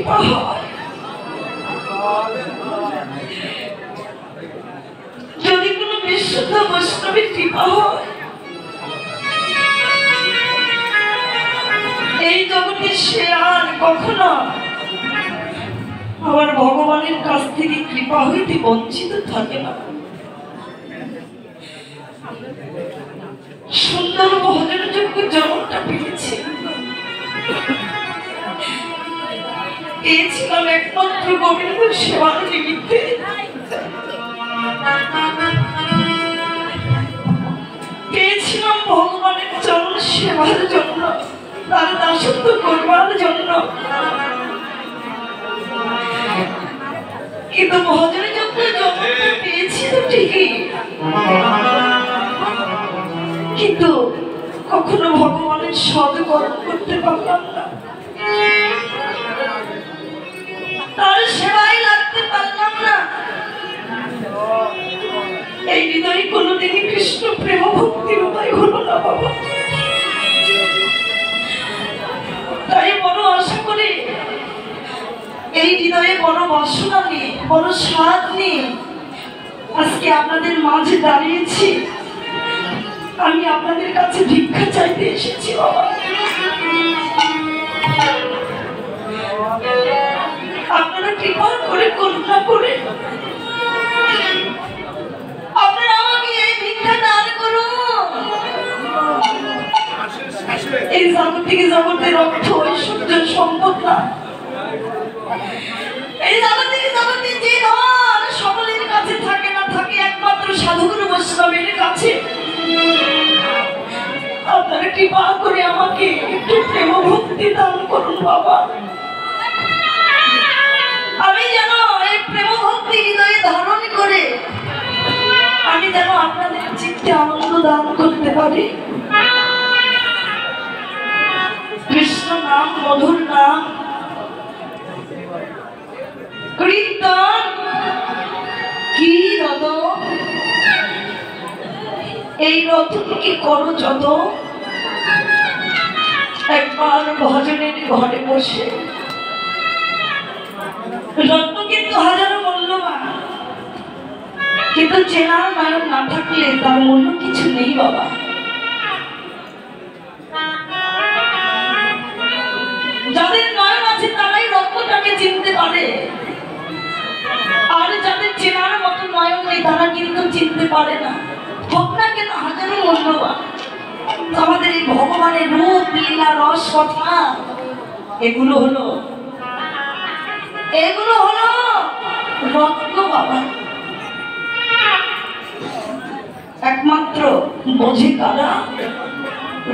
কৃপা হয়, যদি কোনো বিশুদ্ধ বৈষ্ণবের কৃপা হয়, এই জগতে সে আর কখনো আমার ভগবানের কাছ থেকে কৃপা হইতে বঞ্চিত থাকে না। সুন্দর ভজনের যোগ্য জগৎটা পেয়েছি, পেয়েছিলাম একমাত্র গোবিন্দ সেবার নিমিত্তে। পেয়েছিলাম ভগবানের চরণ সেবার জন্য, তার দাসত্ব করবার জন্য। কিন্তু ভজনের যোগ্য জগৎটা পেয়েছি তো ঠিকই, কিন্তু কখনো ভগবানের সদকরণ করতে পারলাম না, তার সেবায় লাগতে পারলাম না। এই হৃদয়ে কোনোদিনই কৃষ্ণ প্রেম ভক্তির উদয় হলো না বাবা। তাই বড় আশা করে এই হৃদয়ে বড় বাসনা নিয়ে, বড় স্বাদ নিয়ে আজকে আপনাদের মাঝে দাঁড়িয়েছি। আমি আপনাদের কাছে ভিক্ষা চাইতে এসেছি বাবা। আপনারা কৃপা করে, করুণা করে আপনারা আমাকে এই ভিক্ষা দান করুন। এই জগৎ থেকে জগতের অর্থ ঐশ্বর্য সম্পদ না, এই জগৎ থেকে জগতের যে ধন সকলের কাছে থাকে না, থাকে একমাত্র সাধুগুরু বৈষ্ণবের কাছে। আপনারা কৃপা করে আমাকে একটু প্রেম ভক্তি দান করুন বাবা। আমি যেন এই প্রেম ভক্তি হৃদয়ে ধারণ করে আমি যেন আপনাদের চিত্তে আনন্দ দান করতে পারি। কৃষ্ণ নাম, মধুর নাম, কীর্তন কি রত, এই রতনকে করো যত। একবার ভজনের ঘরে বসে, রত্ন কিন্তু হাজারো মূল্যবান, কিন্তু চেনার নায়ক না থাকলে তার মূল্য কিছু নেই বাবা। যাদের নয়ন আছে তারাই রত্নটাকে চিনতে পারে, আর যাদের চেনার মতো নয়ন নেই তারা কিন্তু চিনতে পারে না। হোক না কেন হাজারো মূল্যবান, আমাদের এই ভগবানের রূপ, লীলা, রস, কথা, এগুলো হলো রত্ন বাবা। একমাত্র বোঝে কারা,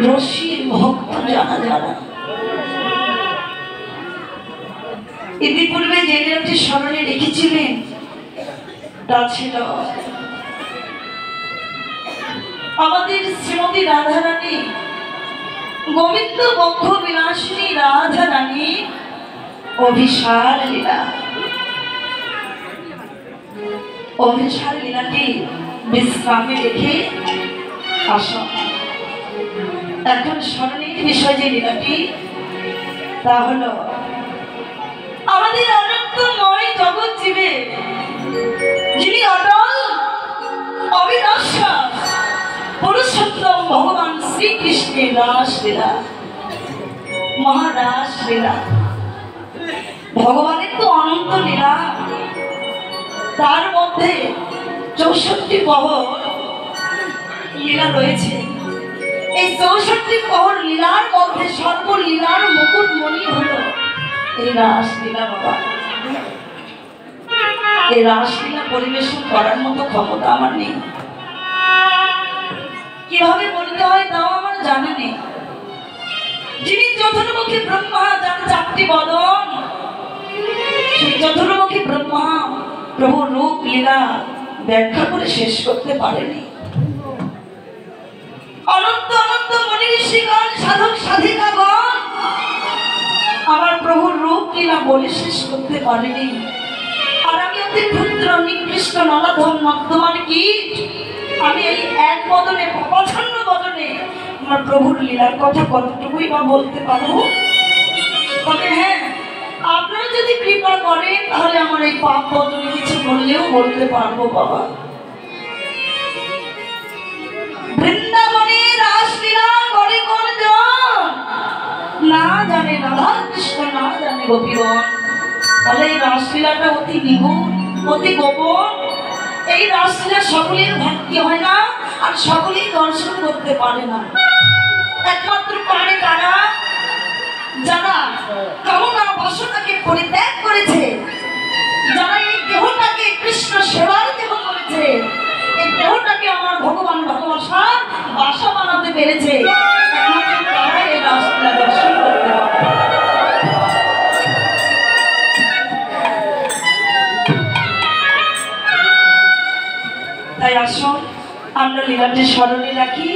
রসির ভক্ত যারা যারা। ইতিপূর্বে যে নিয়মটি স্মরণে রেখেছিলেন তা ছিল আমাদের শ্রীমতী রাধারানী, গোবিন্দ বক্ষ বিলাসিনী রাধারানী অভিসার লীলা। অভিসার লীলাটি বিশ্রামে রেখে আসা। এখন স্মরণের বিষয় যে লীলাটি, তা হলো আমাদের অনন্তময় জগৎ জীবে যিনি অটল অবিনশ্বর পুরুষোত্তম ভগবান শ্রীকৃষ্ণের রাসলীলা, মহারাস লীলা। ভগবানের তো অনন্ত লীলা, তার মধ্যে 64 প্রহর লীলা রয়েছে। এই 64 প্রহর লীলার মধ্যে সর্বলীলার মুকুটমণি হলো এই রাসলীলা বাবা। এই রাসলীলা পরিবেশন করার মতো ক্ষমতা আমার নেই, কিভাবে বলতে হয় তাও আমার জানা নেই। যিনি চতুর্মুখী ব্রহ্মা, যার 4টি বদন, সেই চতুর্মুখী ব্রহ্মা প্রভুর রূপ লীলা ব্যাখ্যা করে শেষ করতে পারেনি। অনন্ত অনন্ত মনি ঋষিগণ, সাধক সাধিকাগণ আমার প্রভুর রূপ লীলা বলে শেষ করতে পারেনি। আর আমি অতি ক্ষুদ্র নিকৃষ্ট নলাধম নর্দমার কীট, আমি এই এক বদনে, প্রচ্ছন্ন বদনে আমার প্রভুর লীলার কথা কতটুকুই বা বলতে পারবো। তবে হ্যাঁ, আপনারা যদি করেন তাহলে আমার এই পাপ বদলে কিছু বললেও বলতে পারবো বাবা। বৃন্দাবনে রাসলীলা করে কোনজন? না জানে রাধা কৃষ্ণ, না জানে গোপীগণ। তাহলে এই রাসলীলাটা অতি নিগুণ, অতি গোপন। এই রাসলীলা সকলের ভক্তি হয় না, আর সকলেই দর্শন করতে পারে না। একমাত্র পারে কারা? যারা কামনা বাসনাকে পরিত্যাগ করেছে, যারা এই দেহটাকে কৃষ্ণ সেবার দেহ করেছে, এই দেহটাকে আমার ভগবান ভালোবাসার বাসা বানাতে পেরেছে, একমাত্র তারা এই রাসলীলা দর্শন করতে পারে। তাই আসুন আমরা লীলাটি স্মরণে রাখি।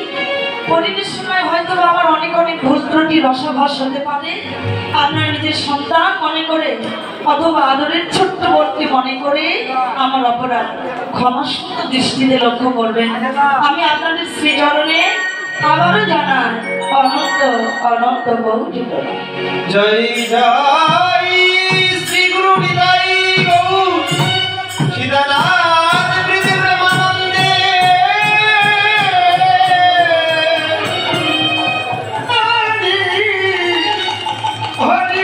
পরিবেশনায় হয়তো আমার অনেক অনেক ভুল ত্রুটি রসাভাস হতে পারে। আপনার নিজের সন্তান মনে করে অথবা আদরের ছোট্ট বোনকে মনে করে আমার অপরাধ ক্ষমাসুন্দর দৃষ্টিতে লক্ষ্য করবেন। আমি আপনাদের শ্রীচরণে আবারও জানাই অনন্ত অনন্ত গৌরী জয় জয় শ্রী গুরু নিতাই গৌর সীতানাথ প্রীতি প্রেমানন্দে। হরি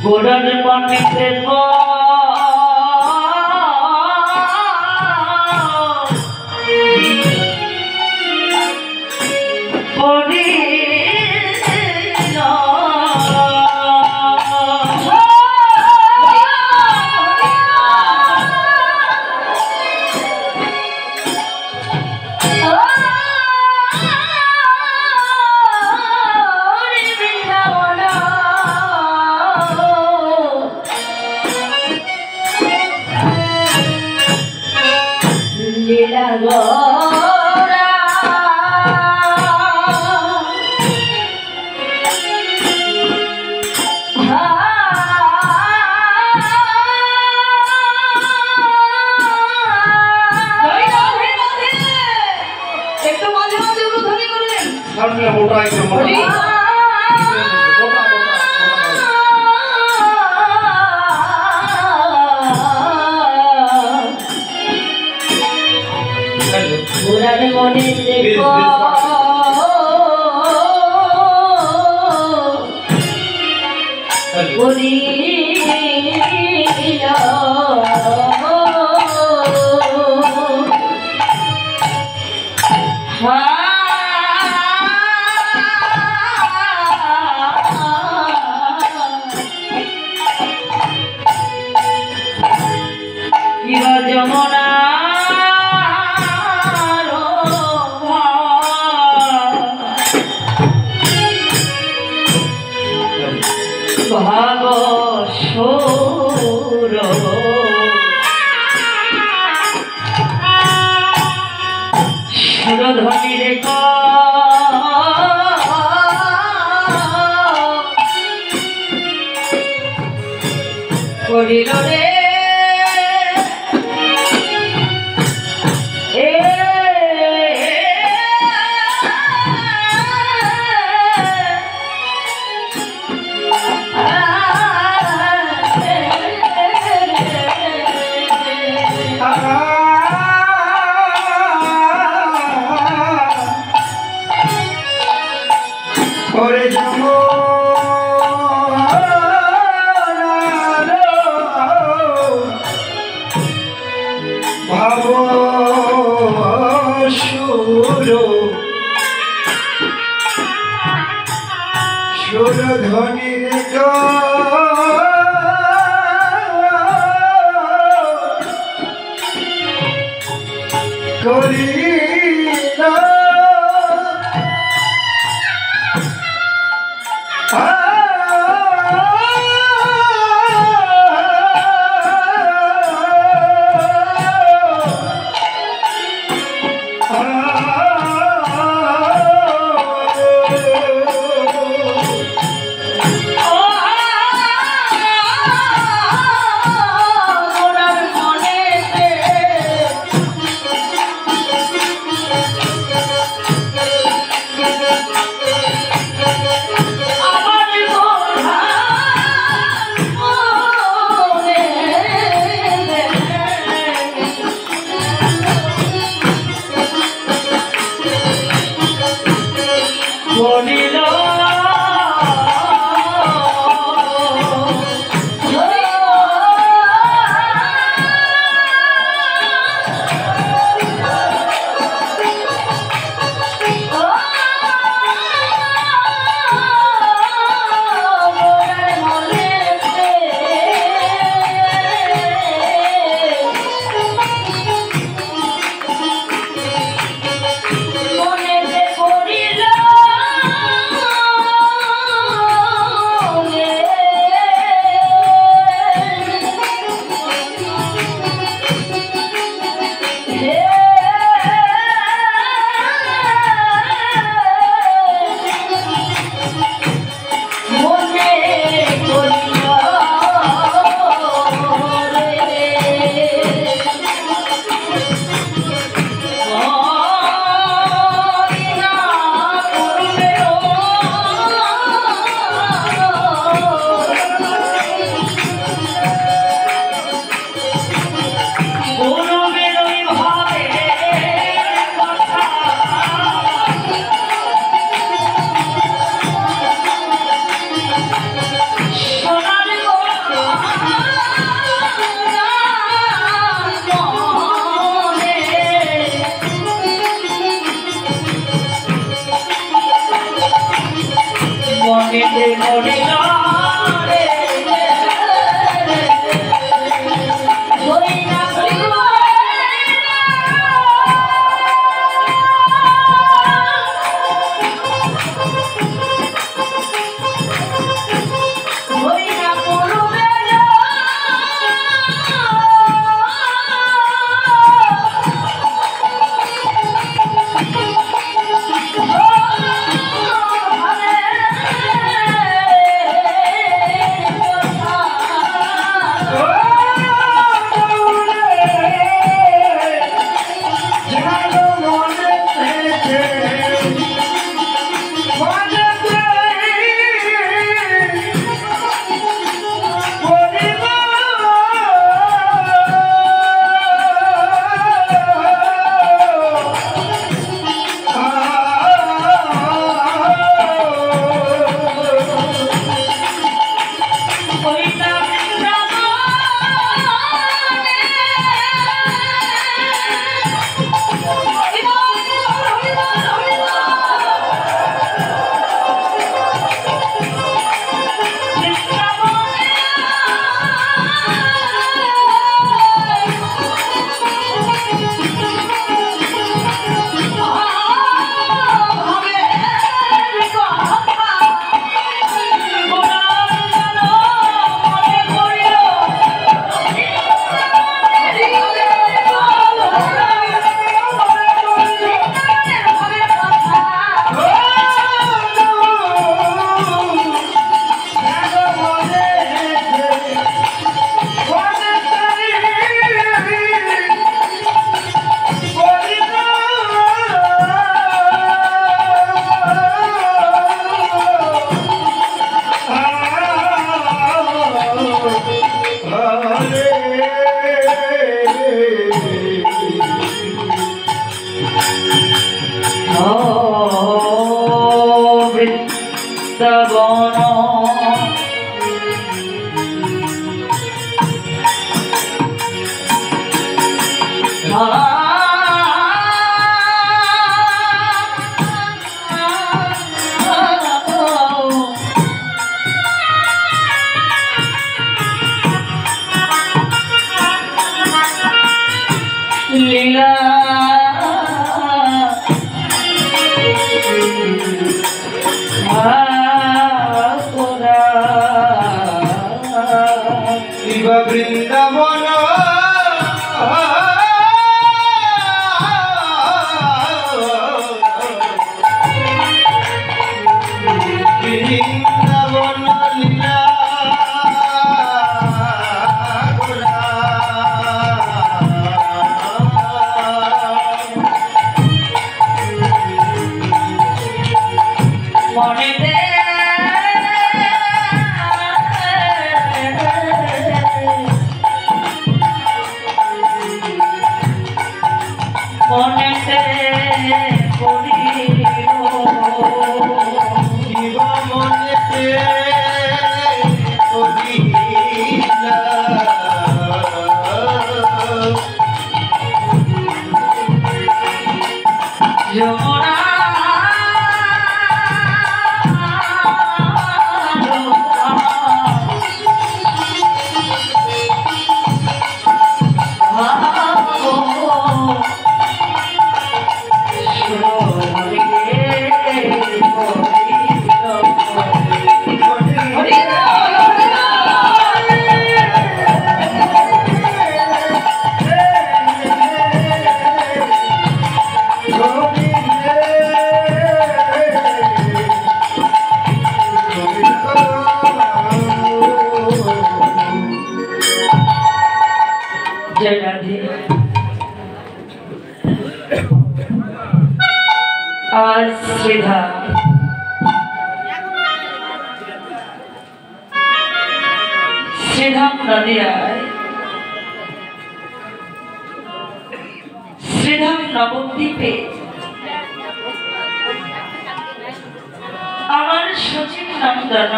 গোড়ার পানিতে ওরে জম ভাব সুর ধ্বনির করিলা जय राधे। आज শ্রীধাম নদিয়ায় শ্রীধাম নবদ্বীপে আমার সচিব নন্দন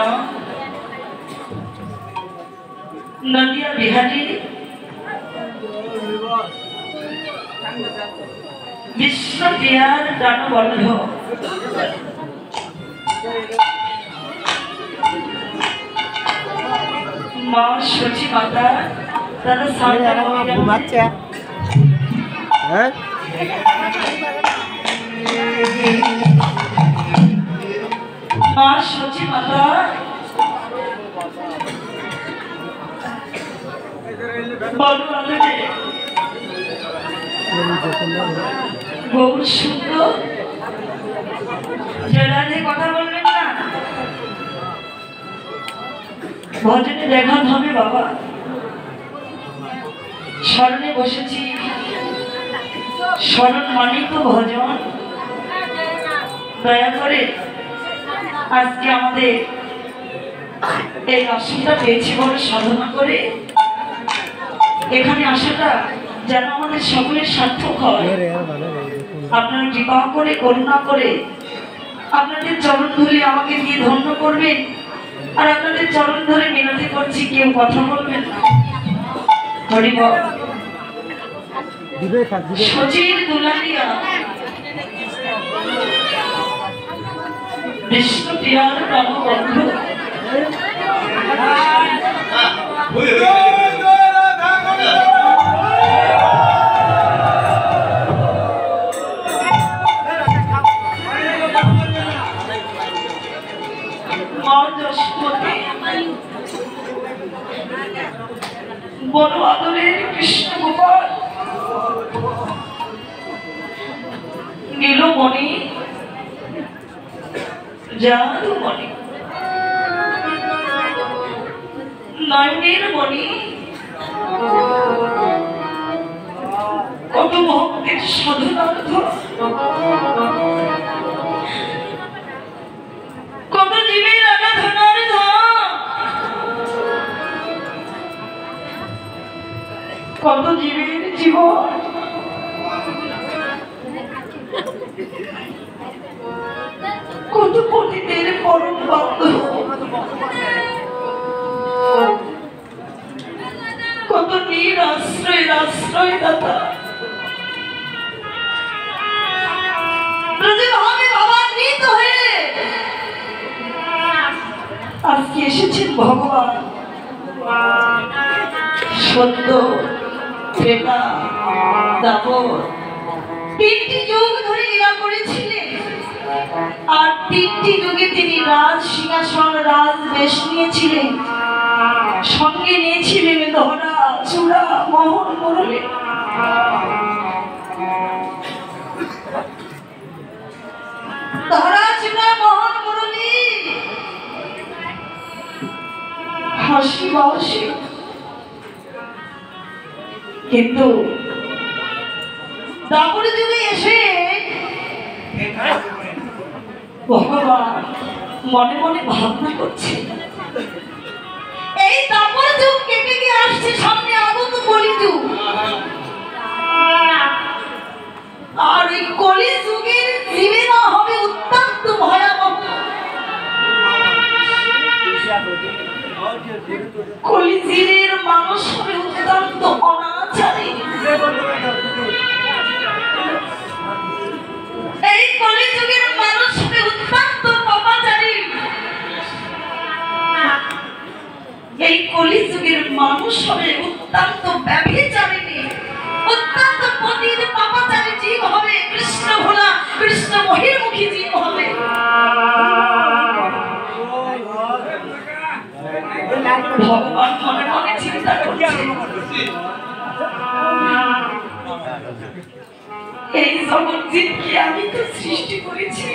নদিয়া বিহারী বিষ্ণুপ্রিয়ার প্রাণবন্ধ মা সচী মাতা তারা ঘুমাচ্ছে হ্যাঁ মা সচী মাতা বলো আদরে বহু সুন্দর জেলাতে কথা বলবেন না ভজনে দেখা হবে বাবা স্মরণে বসেছি স্মরণ মানেই তো ভজন দয়া করে আজকে আমাদের এই দর্শনটা পেয়েছি বড় সাধনা করে এখানে আসাটা যেন আমাদের সকলের সার্থক হয় আপনারা কৃপা করে করুণা করে আপনাদের চরণ ধরে আমাকে দিয়ে ধন্য করবেন আর আপনাদের চরণ ধরে মিনতি করছি কেউ কথা বলবেন না হরি বল সচির দুলালিয়া বিষ্ণুপ্রিয়ার প্রাণবন্ধু বড় আদরের কৃষ্ণ গোপাল নীলমণি জাদুমণি নয়নের মণি কত ভক্তের সাধনার্থ কত জীবের আরাধনার কত জীবের জীবন কত পতিতের পরম বান্ধব কত নিরাশ্রয়ের আশ্রয়দাতা প্রতিভাবে ভাবান্বিত হয়ে আজকে এসেছেন ভগবান সত্য ত্রেতা দাপর তিনটি যুগ ধরে লীলা করেছিলেন আর তিনটি যুগে তিনি রাজ সিংহাসন রাজ বেশ নিয়েছিলেন সঙ্গে নিয়েছিলেন ধরা চূড়া মোহন মুরলী ধরা চূড়া মোহন মুরলী হাসি বাসি কিন্তু দাপর যুগে এসে ভগবান মনে মনে ভাবনা করছে এই দাপর যুগ কেটে গিয়ে আসছে সামনে আগত কলিযুগ আর ওই কলি যুগের জীবেরা হবে অত্যন্ত ভয়াবহ। কলি যুগের মানুষ হবে অত্যন্ত অনাচারী। এই কলি যুগের মানুষ হবে অত্যন্ত পাপাচারী। এই কলি যুগের মানুষ হবে অত্যন্ত ব্যভিচারিণী, অত্যন্ত পতিত পাপাচারী জীব হবে, কৃষ্ণ ভোলা কৃষ্ণ বহির্মুখী জীব হবে। ভগবান মনে মনে চিন্তা করছে, এই জগৎ জীবকে আমি তো সৃষ্টি করেছি,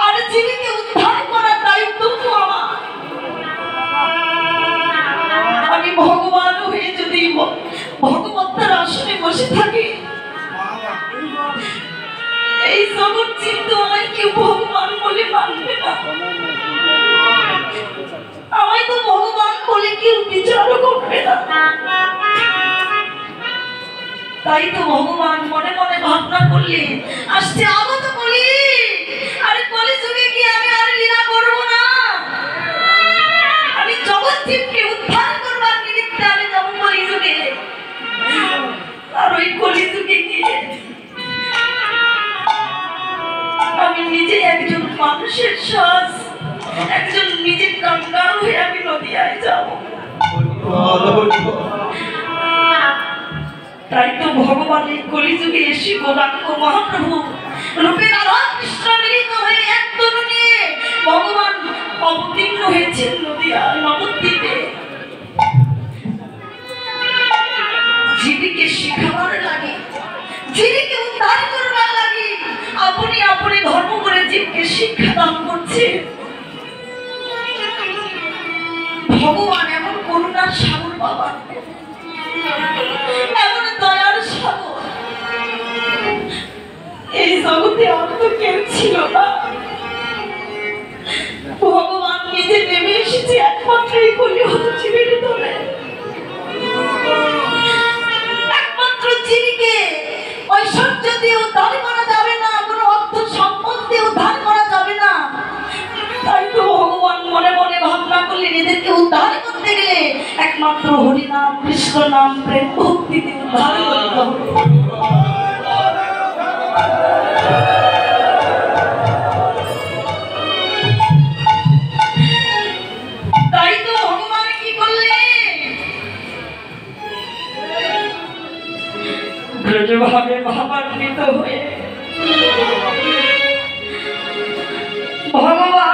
আর জীবকে উদ্ধার করার দায়িত্ব তো আমার। আমি ভগবান হয়ে যদি ভগবতার আসনে বসে থাকি, এই জগৎ জীব তো আমায় কেউ ভগবান বলে মানবে না, আমায় তো ভগবান বলে কেউ বিচারও করবে না। তাই তো ভগবান মনে মনে ভাবনা করলেন, আসছে আগত কলি, আরে কলি যুগে কি আমি আর লীলা করব না? আমি জগৎ জীবকে উদ্ধার করবার নিমিত্তে আমি যাব কলি যুগে। আর ওই কলি যুগে গিয়ে আমি নিজে একজন মানুষের সাজ, একজন নিজে কাঙ্গাল হয়ে আমি নদিয়ায় যাব। তাই তো ভগবান এই কলিযুগে এসে গৌরাঙ্গ মহাপ্রভু রূপে রাধা কৃষ্ণ মিলিত হয়ে এক তরুণী ভগবান অবতীর্ণ হয়েছেন নদিয়ার নবদ্বীপে। জীবিকে শিখাবার লাগে, জীবিকে উদ্ধার করবার লাগে আপনি আপনি ধর্ম করে জীবকে শিক্ষা দান করছে। ভগবান এমন করুণার সাগর বাবা, এমন দয়ার সাগর, এই জগতে আর তো কেউ ছিল না। ভগবান নিজে নেমে এসেছে একমাত্র এই কলিযুগ জীবের ভিতরে। একমাত্র জীবকে ঐশ্বর্য দিয়ে উদ্ধার করা যাবে না, কোনো অর্থ সম্পদ দিয়ে উদ্ধার করা যাবে না। তাই তো ভগবান মনে মনে ভাবনা করলেন, এদেরকে উদ্ধার করতে গেলে একমাত্র হরিনাম কৃষ্ণ নাম প্রেম ভক্তি দিয়ে উদ্ধার করতে হবে। তাই তো ভগবান কি করলেন, ব্রজভাবে ভাবান্বিত হয়ে ভগবান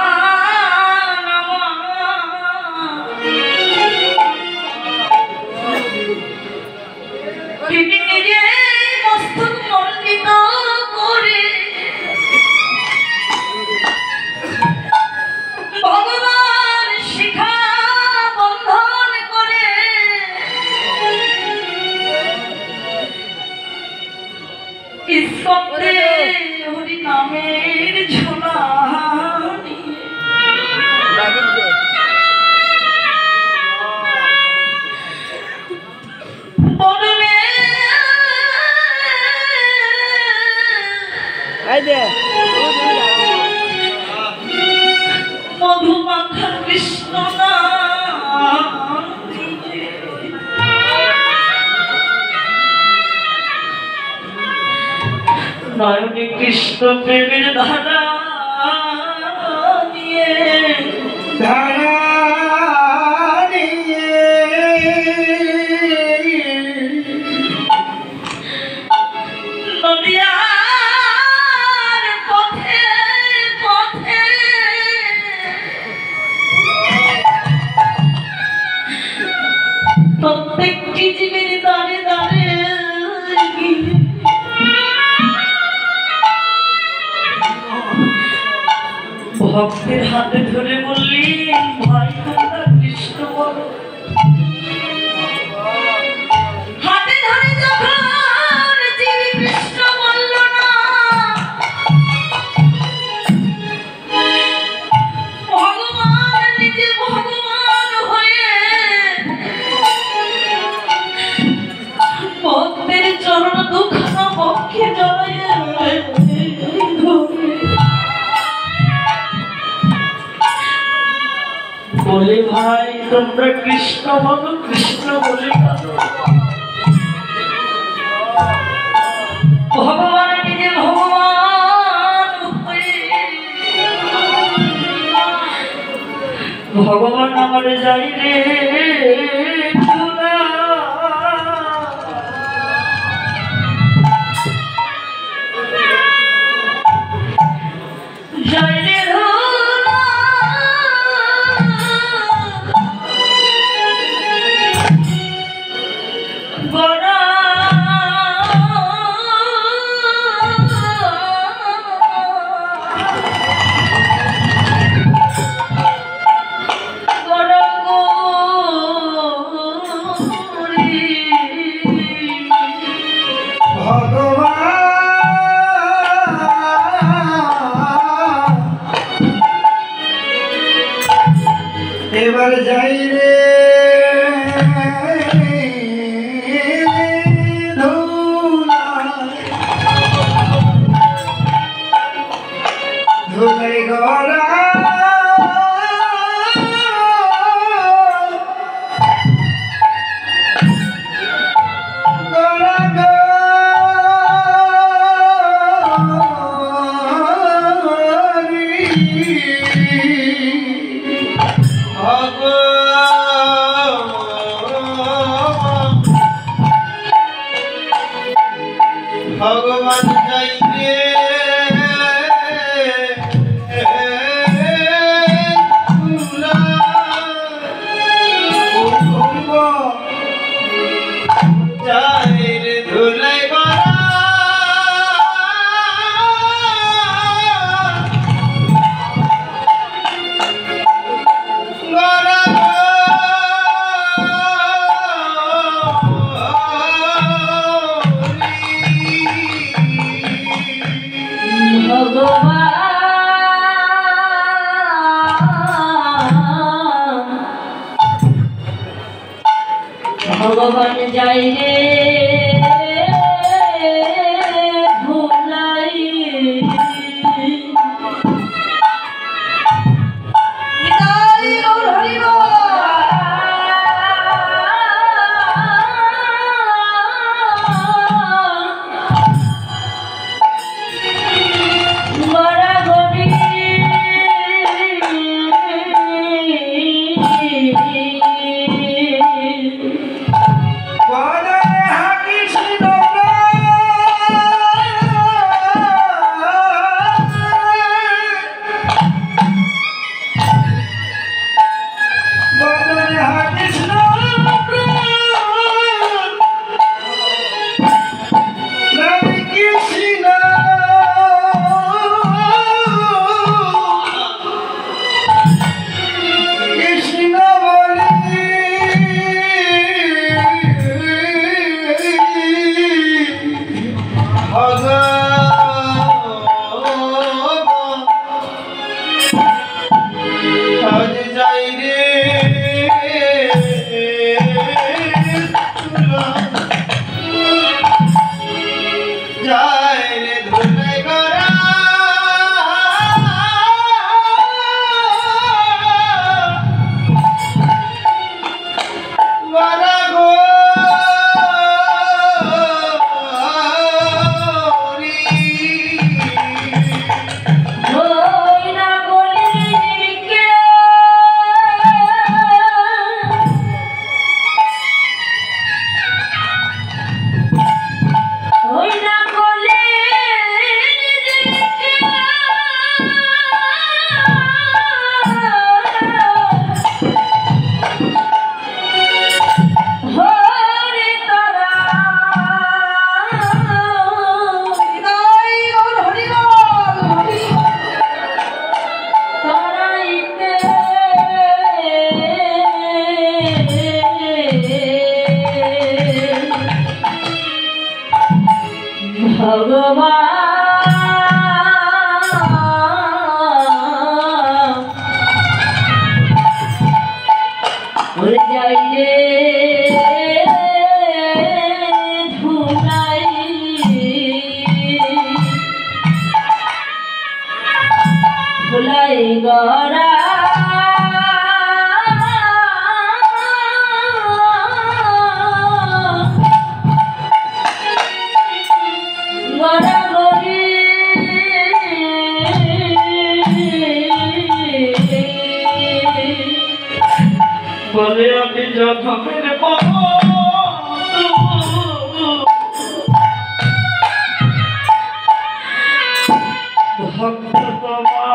তিনি নিজে মস্তক মণ্ডিত করে ভগবান শিখা বন্ধন করে স্কন্ধে হরি নামের ঝোলা মধুমাখা কৃষ্ণ নয়নে কৃষ্ণ প্রেমের ধারা নিয়ে নদিয়ার পথে পথে প্রত্যেকটি জীবের দাঁড়ে দাঁড়ে ভক্তের হাতে ধরে বললি, ভাই তোমরা কৃষ্ণ বলো। হাতে ধরে যখন জীব কৃষ্ণ বলল না, ভগবান নিজে ভগবান হয়ে ভক্তের চরণ বলে ভাই তোমরা কৃষ্ণ বলো কৃষ্ণ বলে কাঁদো। ভগবান নিজে ভগবান ভগবান আমার যাই রে যাই রে এবার যাই রে ধুলাই গড়া ভগবান যাইবে যাইর ধুলাই গড়া ভগবান যাই রে ভুলাই ভুলাই গড়া জনমের মত ভক্ত তোমার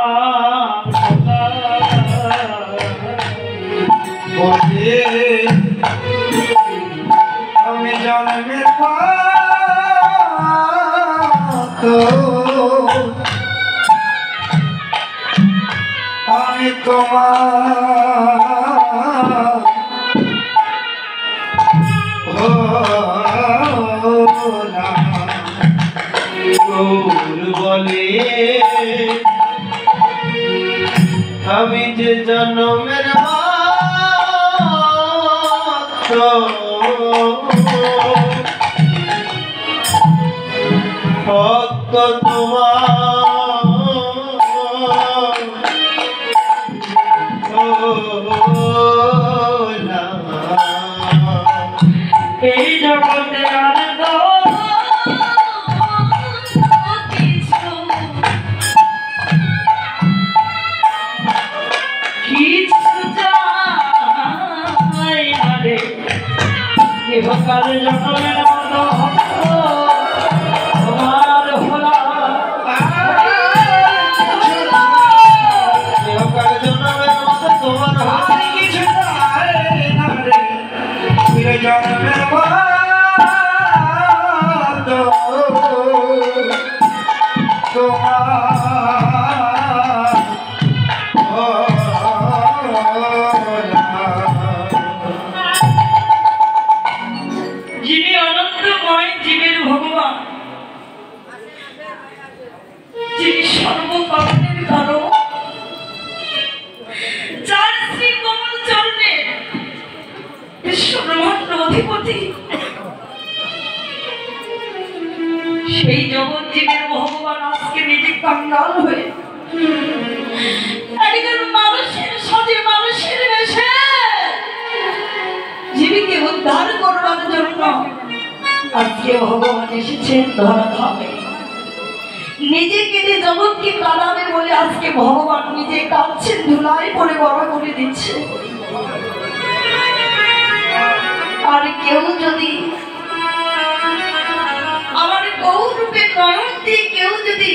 বলে আমি জনমের মত আমি তোমার গৌর বলে আমি যে জন্মের ভক্ত তোমার এই জগতে আর ইহকাল জন্মের মতো তোমার হলা ইহকাল জন্মের মতো তোমার হাতে কিছু নাই না রে জন্মের মতো যিনি অনন্তময় জীবের ভগবান, যিনি সর্বকারণের কারণ, যার শ্রী কমল চরণে বিশ্বব্রহ্মাণ্ড অধিপতি, সেই জগৎ জীবের ভগবান আজকে নিজে কাঙ্গাল হয়ে একজন মানুষের সাথে মানুষের বেশে জীবিকে উদ্ধার করবার জন্য আজকে ভগবান এসেছেন ধরাধামে। নিজে কেঁদে জগৎকে কাঁদাবে বলে আজকে ভগবান নিজে কাঁদছেন, ধুলাই পরে বড় করে দিচ্ছে। আর কেউ যদি আমার গৌর রূপে নয়ন দিয়ে কেউ যদি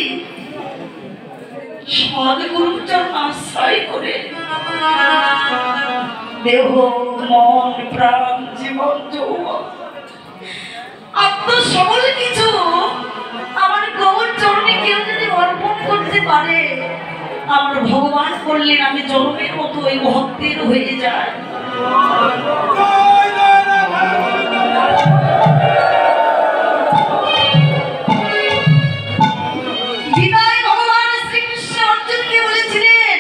সদ্গুরুর চরণ আশ্রয় করে দেহ মন প্রাণ জীবন যৌবন আত্মসকল কিছু আমার গৌর চরণে কেউ যদি অর্পণ করতে পারে, আমার ভগবান বললেন আমি জন্মের মতো ওই ভক্তের হয়ে যায়। বিদায় ভগবান শ্রীকৃষ্ণ অর্জুনকে বলেছিলেন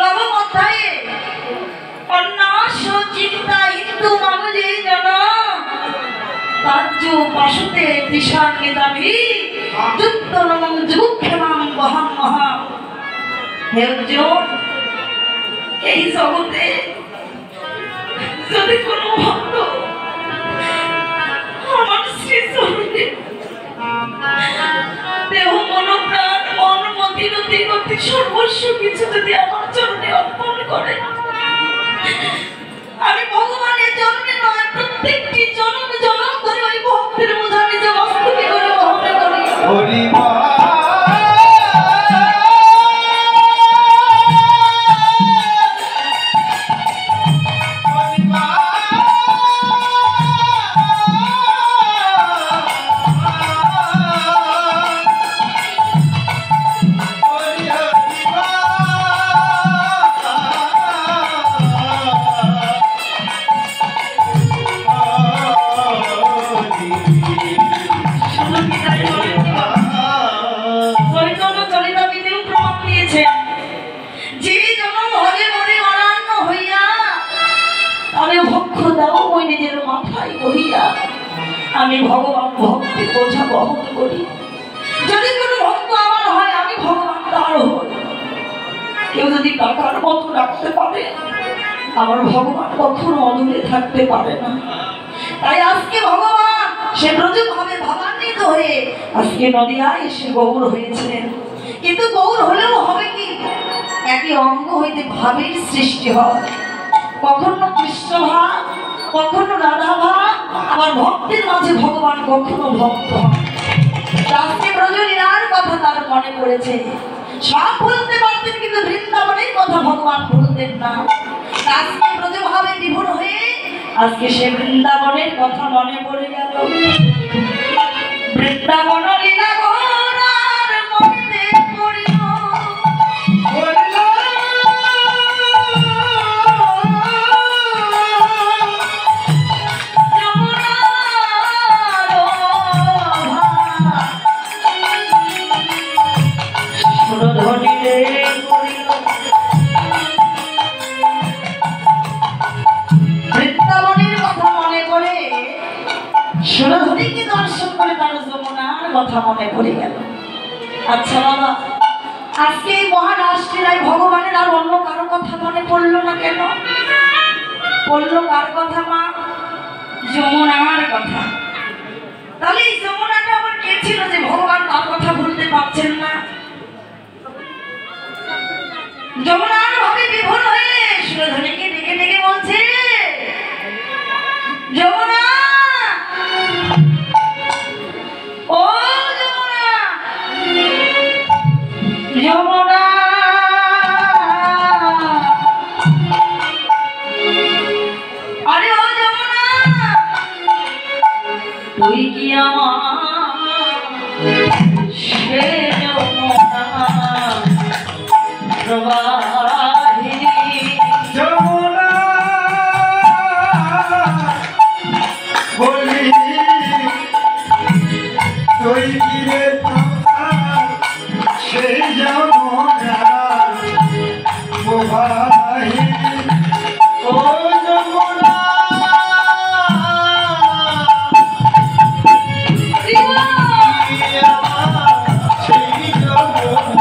নবম অধ্যায়ে, অন্নাস চিন্তা হিন্দু মানুষে জন রাজ্য পাশুতে দিশার নিদাভি যুক্ত নমং যুক্ষেমাং বহাম মহা। হে অর্জুন, এই জগতে যদি কোনো ভক্ত আমার শ্রী চরণে দেহ মন প্রাণ মন মতি রতি গতি সর্বস্ব কিছু যদি আমার চরণে অর্পণ করে, আমি ভগবানের জন্মে নয় প্রত্যেকটি জন্ম জন্ম ধরে ওই ভক্তের বোঝা নিজে বাস্তবে করে বহন করি। হরি আমি ভগবান ভক্তি বোঝা বহন করি। যদি কোনো ভক্ত আমার হয়, আমি ভগবান তার হই। কেউ যদি টাকার মতো রাখতে পারে, আমার ভগবান কখনো অদূরে থাকতে পারে না। তাই আজকে ভগবান সে ব্রজভাবে ভাবান্বিত হয়ে আজকে নদিয়ায় এসে গৌর হয়েছিলেন। কিন্তু গৌর হলেও হবে কি, একই অঙ্গ হইতে ভাবের সৃষ্টি হয়। কখনো কৃষ্ণ ভাব, কখনো রাধা ভাব, আবার ভক্তের মাঝে ভগবান কখনো ভক্ত হয়। আজকে ব্রজলীলার কথা তার মনে পড়েছে। সব ভুলতে পারতেন কিন্তু বৃন্দাবনের কথা ভগবান ভুলতেন না। আজকে ব্রজভাবে বিভোর হয়ে আজকে সে বৃন্দাবনের কথা মনে পড়ে গেল। বৃন্দাবন লীলা গোরার মনেতে পড়িল, বৃন্দাবনের কথা মনে করে সুরধনীকে দর্শন করে তার যমুনার কথা মনে পড়ে গেল। আচ্ছা বাবা, আজকে এই মহারাষ্ট্রের ভগবানের আর অন্য কারো কথা মনে পড়লো না কেন? পড়লো কার কথা মা? যমুনার কথা। তাহলে এই যমুনাটা আবার কে ছিল যে ভগবান তার কথা ভুলতে পারছেন না? যমুনার ভাবে বিভোর হয়ে সুরধনীকে ডেকে ডেকে বলছে, যমুনা, ও যমুনা, যমুনা, আরে ও যমুনা, তুই কি আমার সে যমুনা প্রবাহিনী? যমুনা বলি তুই কি রে সেই যমুনা প্রবাহিনী? ও যমুনা সেই যমুনা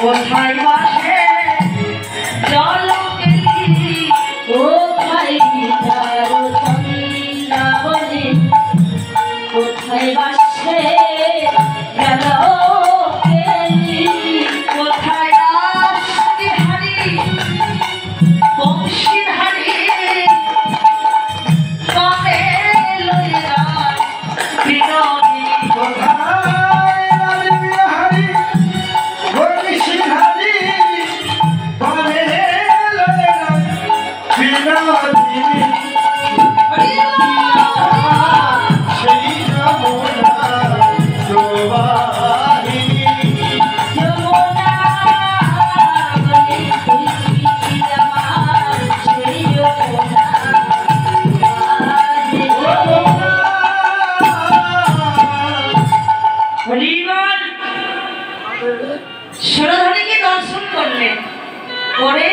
কোথায় বাসে জল পেলি, কোথায় গীতার চন্দ্রাবলী, কোথায় বাসে গেল পেলি, কোথায় রাসবিহারী বংশীধারী কবে লইয়া বিনোদিনী? কোথায় রাসবিহারী বংশীধারী করে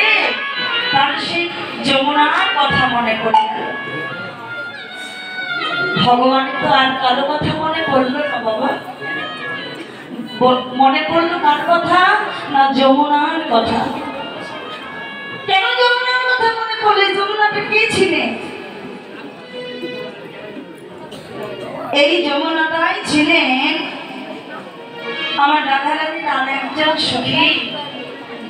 তার সেই যমুনার কথা মনে পড়ে গেল। ভগবান তো আর কারো কথা মনে পড়লো না বাবা, মনে পড়লো কার কথা না যমুনার কথা। কেন যমুনার কথা মনে পড়লে? যমুনাটা কে ছিলেন? এই যমুনাটাই ছিলেন আমার রাধারানীর আর একজন সখী,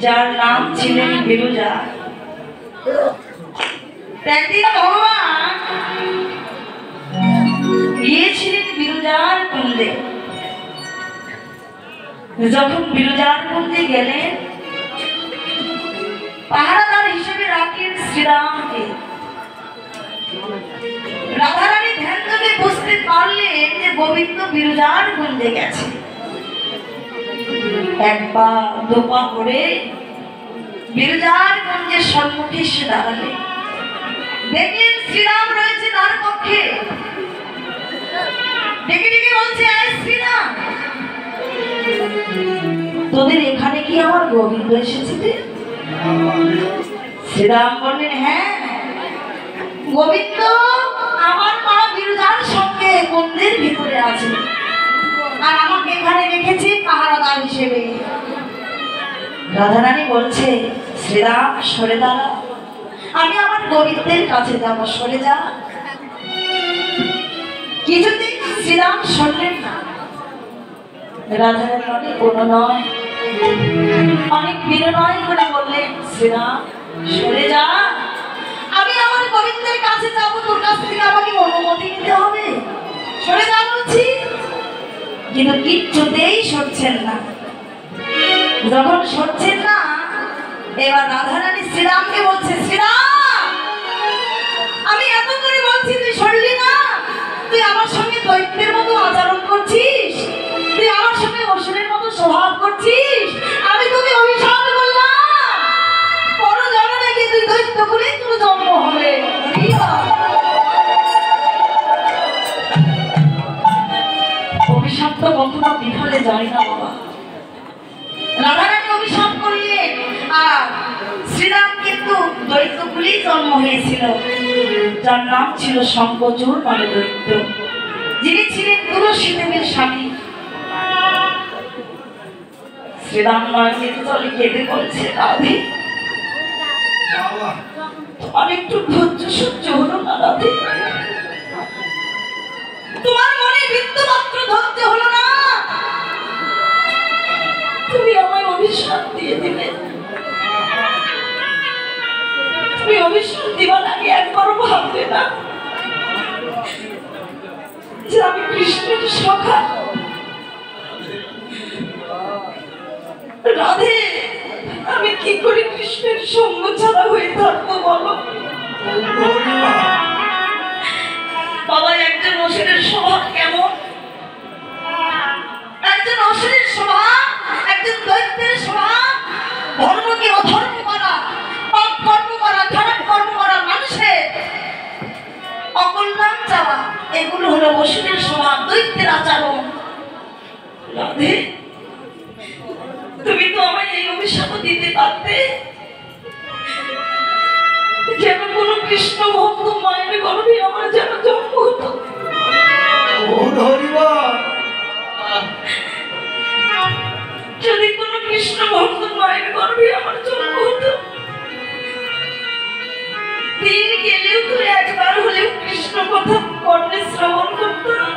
যার নাম ছিলেন বিরজা। একদিন ভগবান গিয়েছিলেন বিরজার কুণ্ডে। যখন বিরজার কুণ্ডে গেলেন, পাহারাদার হিসেবে রাখলেন শ্রীরামকে। রাধারানী ধ্যান যোগে বুঝতে পারলেন যে গোবিন্দ বিরজার কুণ্ডে গেছে। এক পা দু পা করে বিরজার কুণ্ডের সম্মুখে এসে দাঁড়ালেন। দেখলেন শ্রীরাম রয়েছে তার পক্ষে। ডেকে ডেকে বলছে, আয় শ্রীরাম, তোদের এখানে কি আমার গোবিন্দ এসেছে? শ্রীরাম বললেন, হ্যাঁ, গোবিন্দ আমার মা বিরজার সঙ্গে কুণ্ডের ভিতরে আছে, আর আমাকে এখানে রেখেছে পাহারাদার হিসেবে। রাধারানী বলছে, শ্রীরাম সরে দাঁড়া, আমি আমার গোবিন্দের কাছে যাব, সরে যা। কিছুতেই শ্রীরাম সরলেন না। রাধারানী অনেক অনুনয়, অনেক বিনয় করে বললেন, শ্রীরাম সরে যা, আমি আমার গোবিন্দের কাছে যাব, তোর কাছ থেকে আমাকে অনুমতি নিতে হবে, সরে যা বলছি। কিন্তু কিচ্ছুতেই সরছেন না। যখন সরছেন না, এবার রাধারানী শ্রীরামকে বলছে, শ্রীরাম, আমি এত করে বলছি, তুই সরলি না, তুই আমার সঙ্গে দৈত্যের মতো আচরণ করছিস, তুই আমার সঙ্গে অসুরের মতো স্বভাব করছিস। আমি তোকে অভিশাপ করলাম, বড় জন্ম নাকি তুই দৈত্য করে তোর জন্ম হবে। অভিশাপ তো কখনো বিফলে যায় না বাবা। রাধারানী অভিশাপ করলেন, আর শ্রীরাম কিন্তু দৈত্যকুলেই জন্ম হয়েছিল, যার নাম ছিল শঙ্খচূড় মানে দৈত্য, যিনি ছিলেন তুলসী দেবীর স্বামী। শ্রীরাম নয়নের জলে কেঁদে বলছে, রাধে, তোমার একটু ধৈর্য সহ্য হলো না রাধে? তোমার মনে বিন্দু মাত্র ধৈর্য হলো না? তুমি আমায় অভিশাপ দিয়ে দিলে। তুমি অভিশাপ দিবার আগে একবারও ভাবলে না যে আমি কৃষ্ণের সখা? রাধে, আমি কি করে কৃষ্ণের সঙ্গ ছাড়া হয়ে থাকবো বলো? বাবা, একজন অসুরের স্বভাব কেমন? একজন অসুরের স্বভাব, একজন দৈত্যের স্বভাব ধর্মকে অধর্ম করা, পাপ কর্ম করা, খারাপ কর্ম করা, মানুষের অকল্যাণ চাওয়া, এগুলো হলো অসুরের স্বভাব, দৈত্যের আচরণ। রাধে, তুমি তো আমায় এই অভিশাপ দিতে পারতে, যেন কোনো কৃষ্ণ ভক্ত মায়ের গর্ভে আমার যেন জন্ম হতো। যদি কোনো কৃষ্ণ ভক্ত মায়ের গর্ভে আমার জন্ম হতো, দিন গেলেও তো একবার হলেও কৃষ্ণ কথা কর্ণে শ্রবণ করতাম।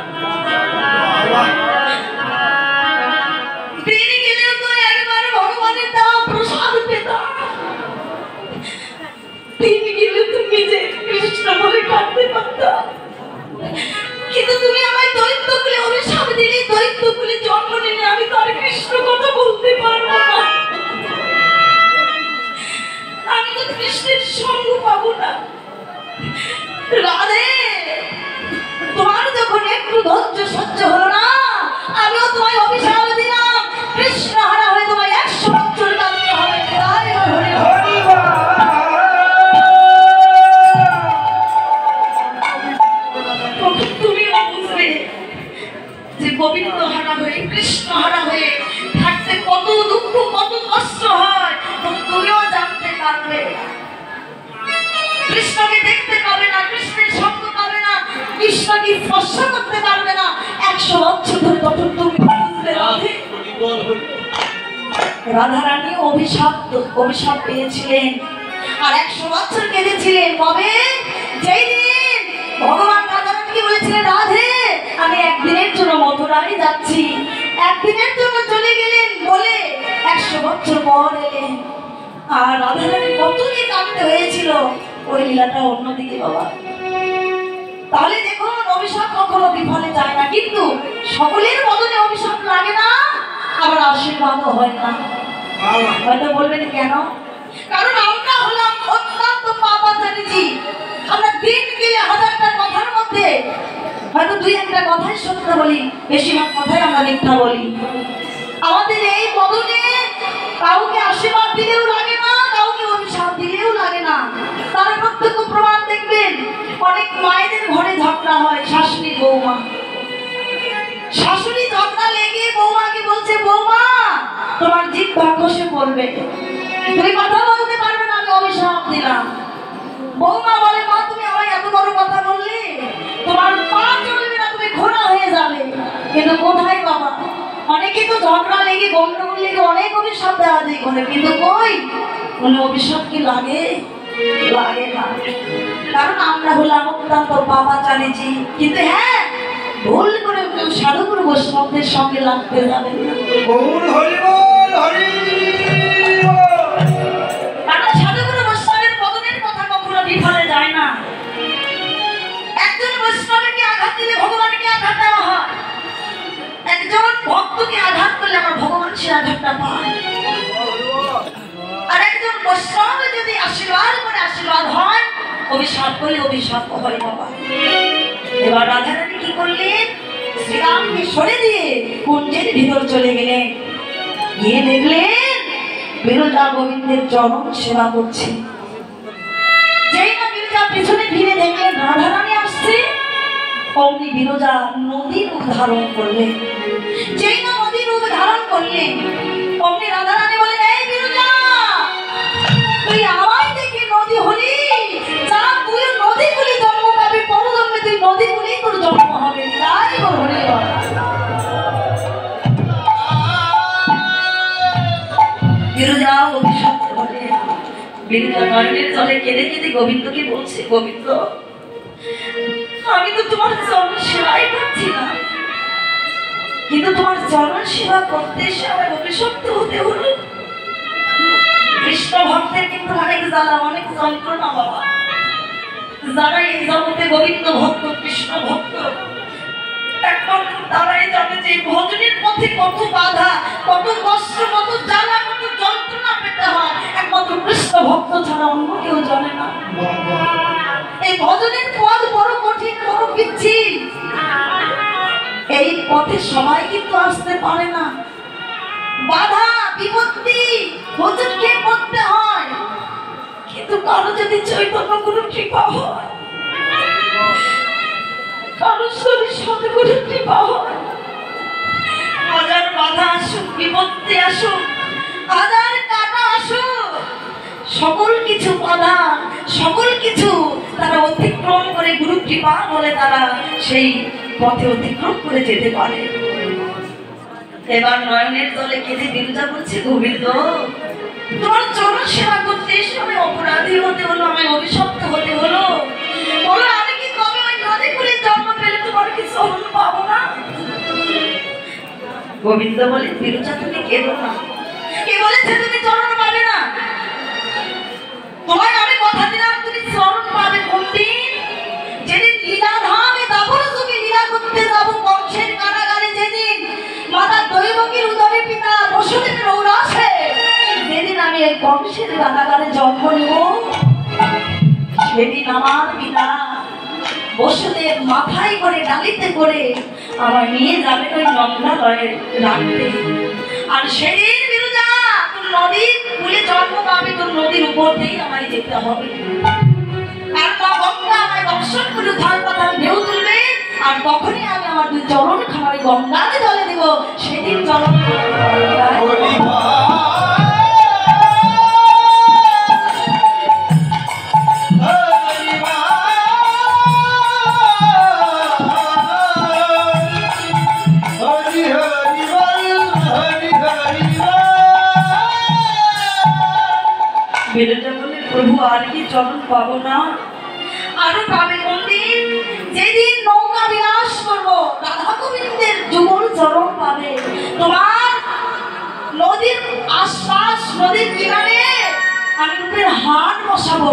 দিন গেলেও তো একবার ভগবানের দেওয়া প্রসাদ পেতাম। দিন গেলেও তো নিজে কৃষ্ণ বলে কাটতে পারতাম। কিন্তু তুমি আমায় দৈত্যকুলে অভিশাপ দিলে, দৈত্যকুলে জন্ম নিলে আমি তো আর কৃষ্ণ কথা বলতে পারবো না। আমি তো কৃষ্ণের সঙ্গ পাবো না। রাধে, তোমার যখন একটু ধৈর্য সহ্য হলো না, আমিও তোমায় অভিশাপ দিলাম, কৃষ্ণ হারা হয়ে তোমায় 100 বছর কাঁদতে হবে। তুমিও বুঝবে যে গোবিন্দ হারা হয়ে, কৃষ্ণ হারা হয়ে থাকতে কত দুঃখ, কত কষ্ট হয়, তুমিও জানতে থাকবে, কৃষ্ণকে দেখতে পাবে না, কৃষ্ণের শব্দ পাবে না, কৃষ্ণকে স্পর্শ করতে পারবে না। 100 বছর ধরে তখন তুমি বুঝবে রাধে। রাধারানী অভিশাপ পেয়েছিলেন আর 100 বছর কেঁদেছিলেন। কবে? যেই দিন ভগবান রাধারানীকে বলেছিলেন, রাধে আমি একদিনের জন্য মথুরায় যাচ্ছি, একদিনের জন্য চলে গেলেন বলে 100 বছর পর এলেন। আর রাধারানী কত যে কাঁদতে হয়েছিল, ওই লীলাটা অন্যদিকে বাবা। তাহলে দেখুন, অভিশাপ কখনো বিফলে যায় না, কিন্তু সকলের বদলে অভিশাপ লাগে না, আবার আশীর্বাদও হয় না। হয়তো বলবেন কেন? কারণ আমরা হলাম অত্যন্ত পাপাচারী জীব। আমরা দিন গেলে 1000টা কথার মধ্যে হয়তো 2-1টা কথাই সত্য বলি, বেশিরভাগ কথাই আমরা মিথ্যা বলি। আমাদের এই বদলে কাউকে আশীর্বাদ দিলেও লাগে না, কাউকে অভিশাপ দিলেও লাগে না। তার প্রত্যক্ষ প্রমাণ দেখবেন, অনেক মায়েদের ঘরে ঝগড়া হয়, শাশুড়ি বৌমা। শাশুড়ি ঝগড়া লেগে বৌমাকে বলছে, বৌমা তোমার জিহ্বা খসে পড়বে, তুমি কথা বলতে পারবে না, আমি অভিশাপ দিলাম। বৌমা বলে, মা তুমি আমায় এত বড় কথা বললে, তোমার পা চলবে না, তুমি ঘোড়া হয়ে যাবে। কিন্তু কোথায় বাবা, অনেকে তো ঝগড়া লেগে গন্ডগোল লেগে অনেক অভিশাপ দেওয়া যায় করে, কিন্তু কই কোনো অভিশাপ কি লাগে? লাগে না। কারণ আমরা হলাম অত্যন্ত পাপাচারী জীব। কিন্তু হ্যাঁ, ভুল করে কেউ সাধুগুরু বৈষ্ণবদের সঙ্গে লাগতে যাবে না। কারণ সাধুগুরু বৈষ্ণবের পদনের কথা কখনো বিফলে যায় না। একজন বৈষ্ণবকে আঘাত দিলে ভগবানকে আঘাত দেওয়া হয়, একজন ভক্তকে আঘাত করলে আমার ভগবান সে আঘাতটা পায়। আর একজন বৈষ্ণব যদি আশীর্বাদ করে আশীর্বাদ হয়, অভিশাপ করলে অভিশাপ হয় বাবা। এবার রাধারানী কি করলেন? শ্রীরামকে সরে দিয়ে কুঞ্জের ভিতর চলে গেলেন। গিয়ে দেখলেন বিরজা গোবিন্দের চরণ সেবা করছে। যেই না বিরজা পিছনে ফিরে দেখলেন রাধারানী আসছে, অমনি বিরজা নদীর রূপ ধারণ করলেন। যেই না নদীর রূপ ধারণ করলেন, অমনি রাধারানী বলেন, এই বিরজা তুই আমায় দেখে নদী হলি, যা তুই নদীগুলি জন্ম পাবি, পরজন্মে তুই নদীগুলি তোর জন্ম হবে। তাই বলে বিরজা অভিশাপ বলে, বিরজা নয়নের জলে কেঁদে কেঁদে গোবিন্দকে বলছে, গোবিন্দ আমি তো তোমার চরণ সেবাই করছি না, কিন্তু তোমার চরণ সেবা করতে এসে আমার অভিশপ্ত হতে হলো। কৃষ্ণ ভক্তের কিন্তু অনেক জ্বালা, অনেক যন্ত্রণা বাবা। যারা এই জগতে গোবিন্দ ভক্ত, কৃষ্ণ ভক্ত, একমাত্র তারাই জানে যে ভজনের পথে কত বাধা, কত কষ্ট, কত জ্বালা, কত যন্ত্রণা পেতে হয়, একমাত্র কৃষ্ণ ভক্ত ছাড়া অন্য কেউ জানে না। এই ভজনের পথ বড় কঠিন, বড় পিচ্ছিল। এই পথে সবাই কিন্তু আসতে পারে না। বাধা বিপত্তি ভজনকে করতে হয়, কিন্তু কারো যদি চৈতন্য গুরু কৃপা হয়, কারো শরীর সদগুরু কৃপা হয়, হাজার বাধা আসুক, বিপত্তি আসুক, হাজার কাটা আসুক, সকল কিছু বাধা, সকল কিছু তারা অতিক্রম করে গুরু কৃপা বলে তারা সেই পথে অতিক্রম করে যেতে পারে। এবার নয়নের জলে কেঁদে বিরজা বলছে, গোবিন্দ তোমার চরণ সেবা করতে এসে আমি অপরাধী হতে হলো, আমি অভিশপ্ত হতে হলো। বলো আমি কি কবে ওই নদীগুলির জন্ম পেলে তোমার কি চরণ পাবো না? গোবিন্দ বলে, বিরজা তুমি কেঁদো না। কে বলেছে তুমি চরণ পাবে না? তোমায় আমি কথা দিলাম তুমি চরণ পাবে কোন দিন? যেদিন লীলাধামে দাবর যুগে লীলা করতে যাবো কংসের কারাগারে, যেদিন মাতা দৈবকীর উদরে পিতা বসুদেবের ঔরাসে, যেদিন আমি এই কংসের কারাগারে জন্ম নেব, সেদিন আমার পিতা বসুদেব মাথায় করে ডালিতে করে আমার নিয়ে যাবে ওই নন্দালয়ের রাখতে। আর সেদিন বিরজা তোর নদীর কূলে জন্ম পাবে, তোর নদীর উপর দিয়েই আমায় যেতে হবে। আর মা গঙ্গা আমায় দর্শন করে ধার পাতাল ঢেউ তুলবে, আর তখনই আমি আমার দুই চরণ খানায় গঙ্গাতে জলে দেব। সেদিন চরণ বিরজা বলে, প্রভু আর কি চরণ পাবো না? আরো পাবে কোনদিন? যেদিন নৌকা বিলাস করবো, রাধা গোবিন্দের যুগল চরণ পাবে। তোমার নদীর আশপাশ, নদীর কিনারে আমি রূপের হাট বসাবো।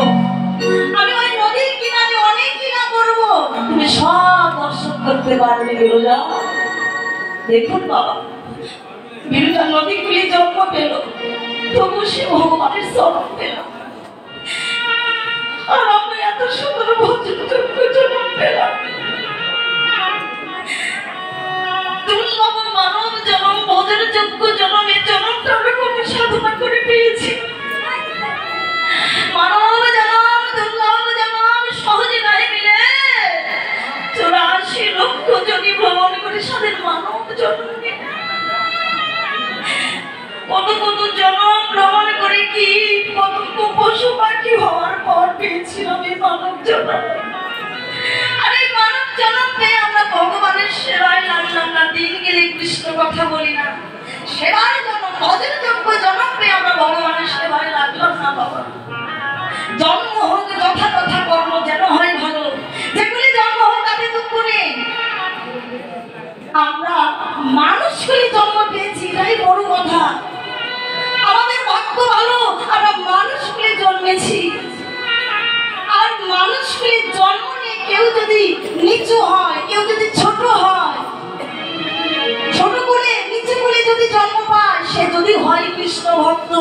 আমি ওই নদীর কিনারে অনেক লীলা করবো, তুমি সব দর্শন করতে পারবে বিরজা। দেখুন বাবা, বিরজা নদীগুলি জন্ম পেল, তবু সে ভগবানের চরণ পেল। আর আমরা এত সুন্দর ভজনযোগ্য জন্ম পেলাম। দুর্লভ মানব জনম, ভজনযোগ্য জনম, এই জনমটা আমরা খুব সাধনা করে পেয়েছি। মানব জনম, দুর্লভ জনম সহজে নাই মিলে। 84 লক্ষ জনি ভ্রমণ করে সাদের মানব জন্ম নিয়ে, কত কত জনম ভ্রমণ করে কি কত পশু পাখি হওয়ার পর পেয়েছিলাম এই মানব জন্ম। আর এই মানব জনম পেয়ে আমরা ভগবানের সেবায় লাগলাম না, দিন গেলে কৃষ্ণ কথা বলি না। সেবার জনম, ভজনযোগ্য জনম পেয়ে আমরা ভগবানের সেবায় লাগলাম না বাবা। জন্ম হোক যথা তথা কর্ম যেন হয় ভালো, যেগুলি জন্ম হোক তাতে দুঃখ নেই। আমরা মানুষগুলি জন্ম পেয়েছি, এটাই বড় কথা। আমাদের ভাগ্য ভালো, আমরা মানুষগুলি জন্মেছি। আর মানুষগুলি জন্ম নিয়ে কেউ যদি নিচু হয়, কেউ যদি ছোট হয়, ছোট বলে নিচু বলে যদি জন্ম পায়, সে যদি হয় কৃষ্ণ ভক্ত,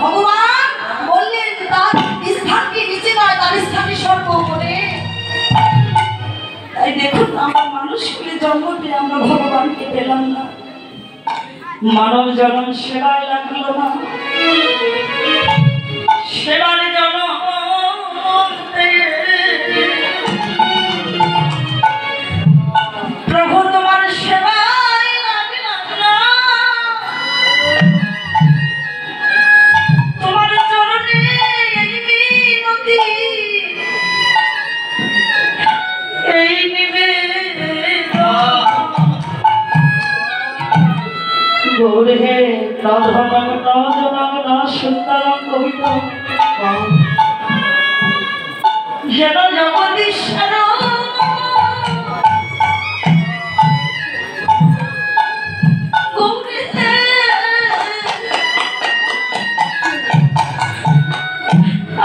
ভগবান বললেন তার স্থানটি নিচে নয়, তার স্থানটি সর্ব উপরে। তাই দেখুন, আমরা মানুষগুলি জন্ম পেয়ে আমরা ভগবানকে পেলাম না, মানব জন্ম সেবায় লাগলো না। সেবার জন্ম প্রভু তোমার সেবায় লাগলাম না, তোমার চরণে এই মিনতি, এই নিবেদন। গৌর হে রাধনং নজনং ন সুন্দরং কবিতং যেন জগদীশ্বর।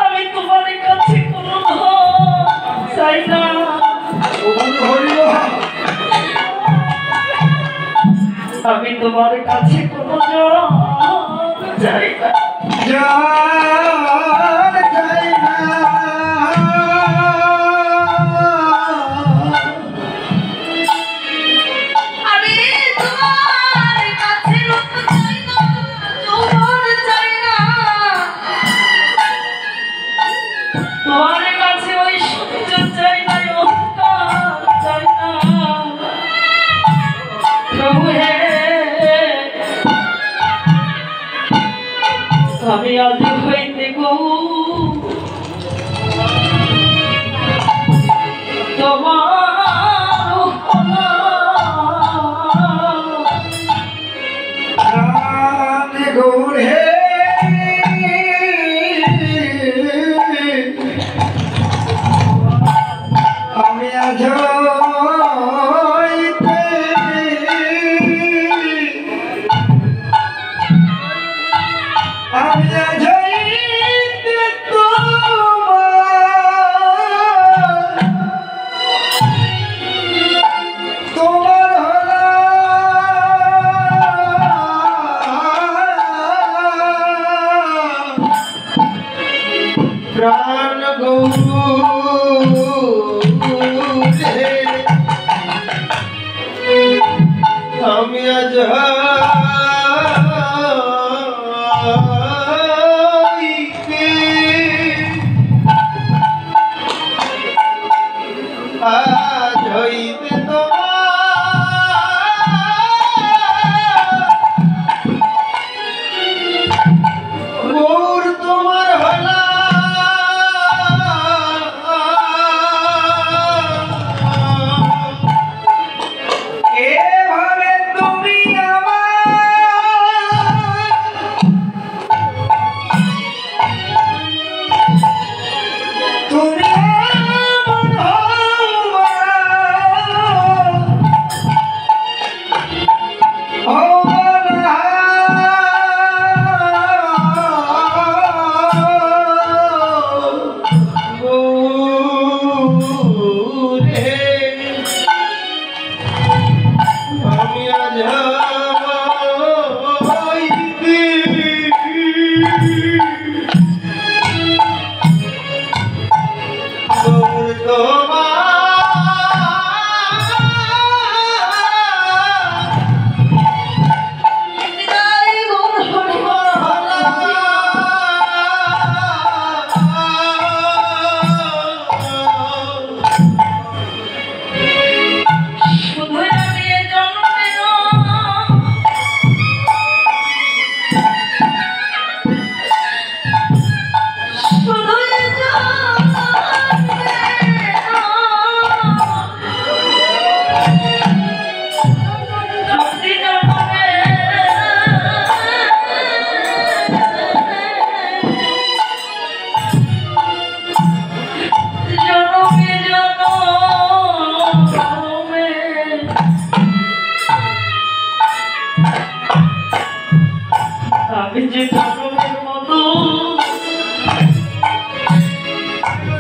আমি তোমার কাছে কোনো চাই না, আমি তোমার কাছে কোনো চাই না। আমি তোমার কাছে রূপ চাই না, যৌবন চাই না। তোমার কাছে ওই সূর্য চাই না, অহংকার চাই না। প্রভু হে, আমি আজ হইতে গো তোমার গৌর হে আমি আজ আমি আজ তোমার প্রাণ গৌরে আমি আজ আজ হইতে গৌর তোমার হলা এভাবে তুমি আমার আমি যে জনমের মতো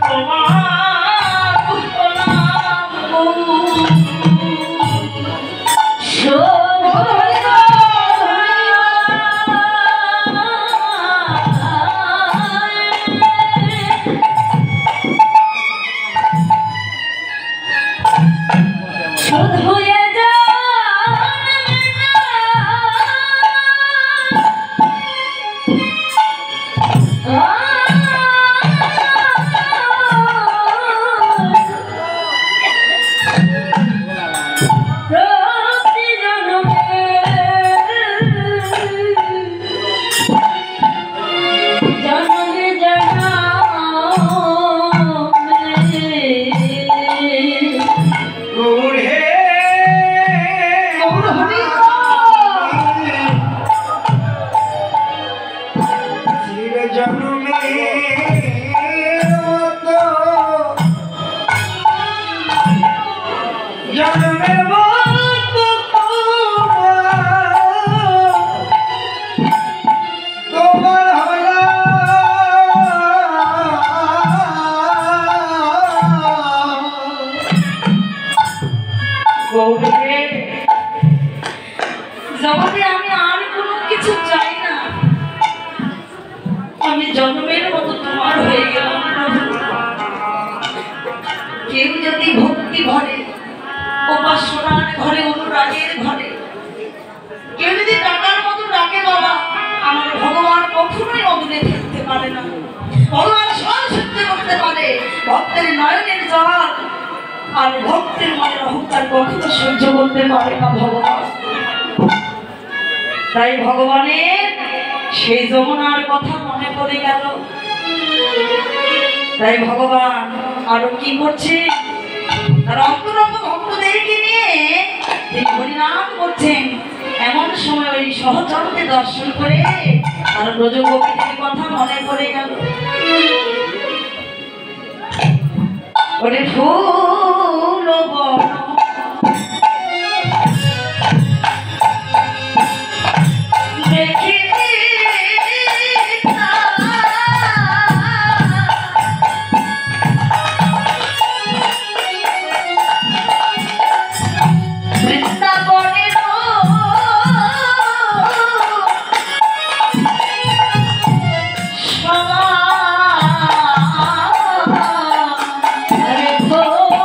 তোমার শোধ হয়ে যা জন্মের মতো তোমার জগতে আমি আর কোনো কিছু চাই না, আমি জন্মের মতো তোমার হয়ে গেলাম। কেউ যদি ভক্তি ভরে, উপাসনার ঘরে, অনুরাগের ঘরে, কেউ যদি টাকার মতো ডাকে বাবা, আমার ভগবান কখনোই অগ্নে থাকতে পারে না। ভগবান সব সহ্য করতে পারে, ভক্তের নয়নের জল আর ভক্তের মনের অহংকার কখনো সহ্য করতে পারে না ভগবান। তাই ভগবানের সেই যমুনার কথা মনে পড়ে গেল। তাই ভগবান আরো কি করছে, তার অন্তরঙ্গ ভক্তদেরকে নিয়ে তিনি হরিনাম করছেন। এমন সময় ওই সহচরকে দর্শন করে আর ব্রজ গোপীদের কথা মনে পড়ে গেল। ওরে ফুল বন দেখি Oh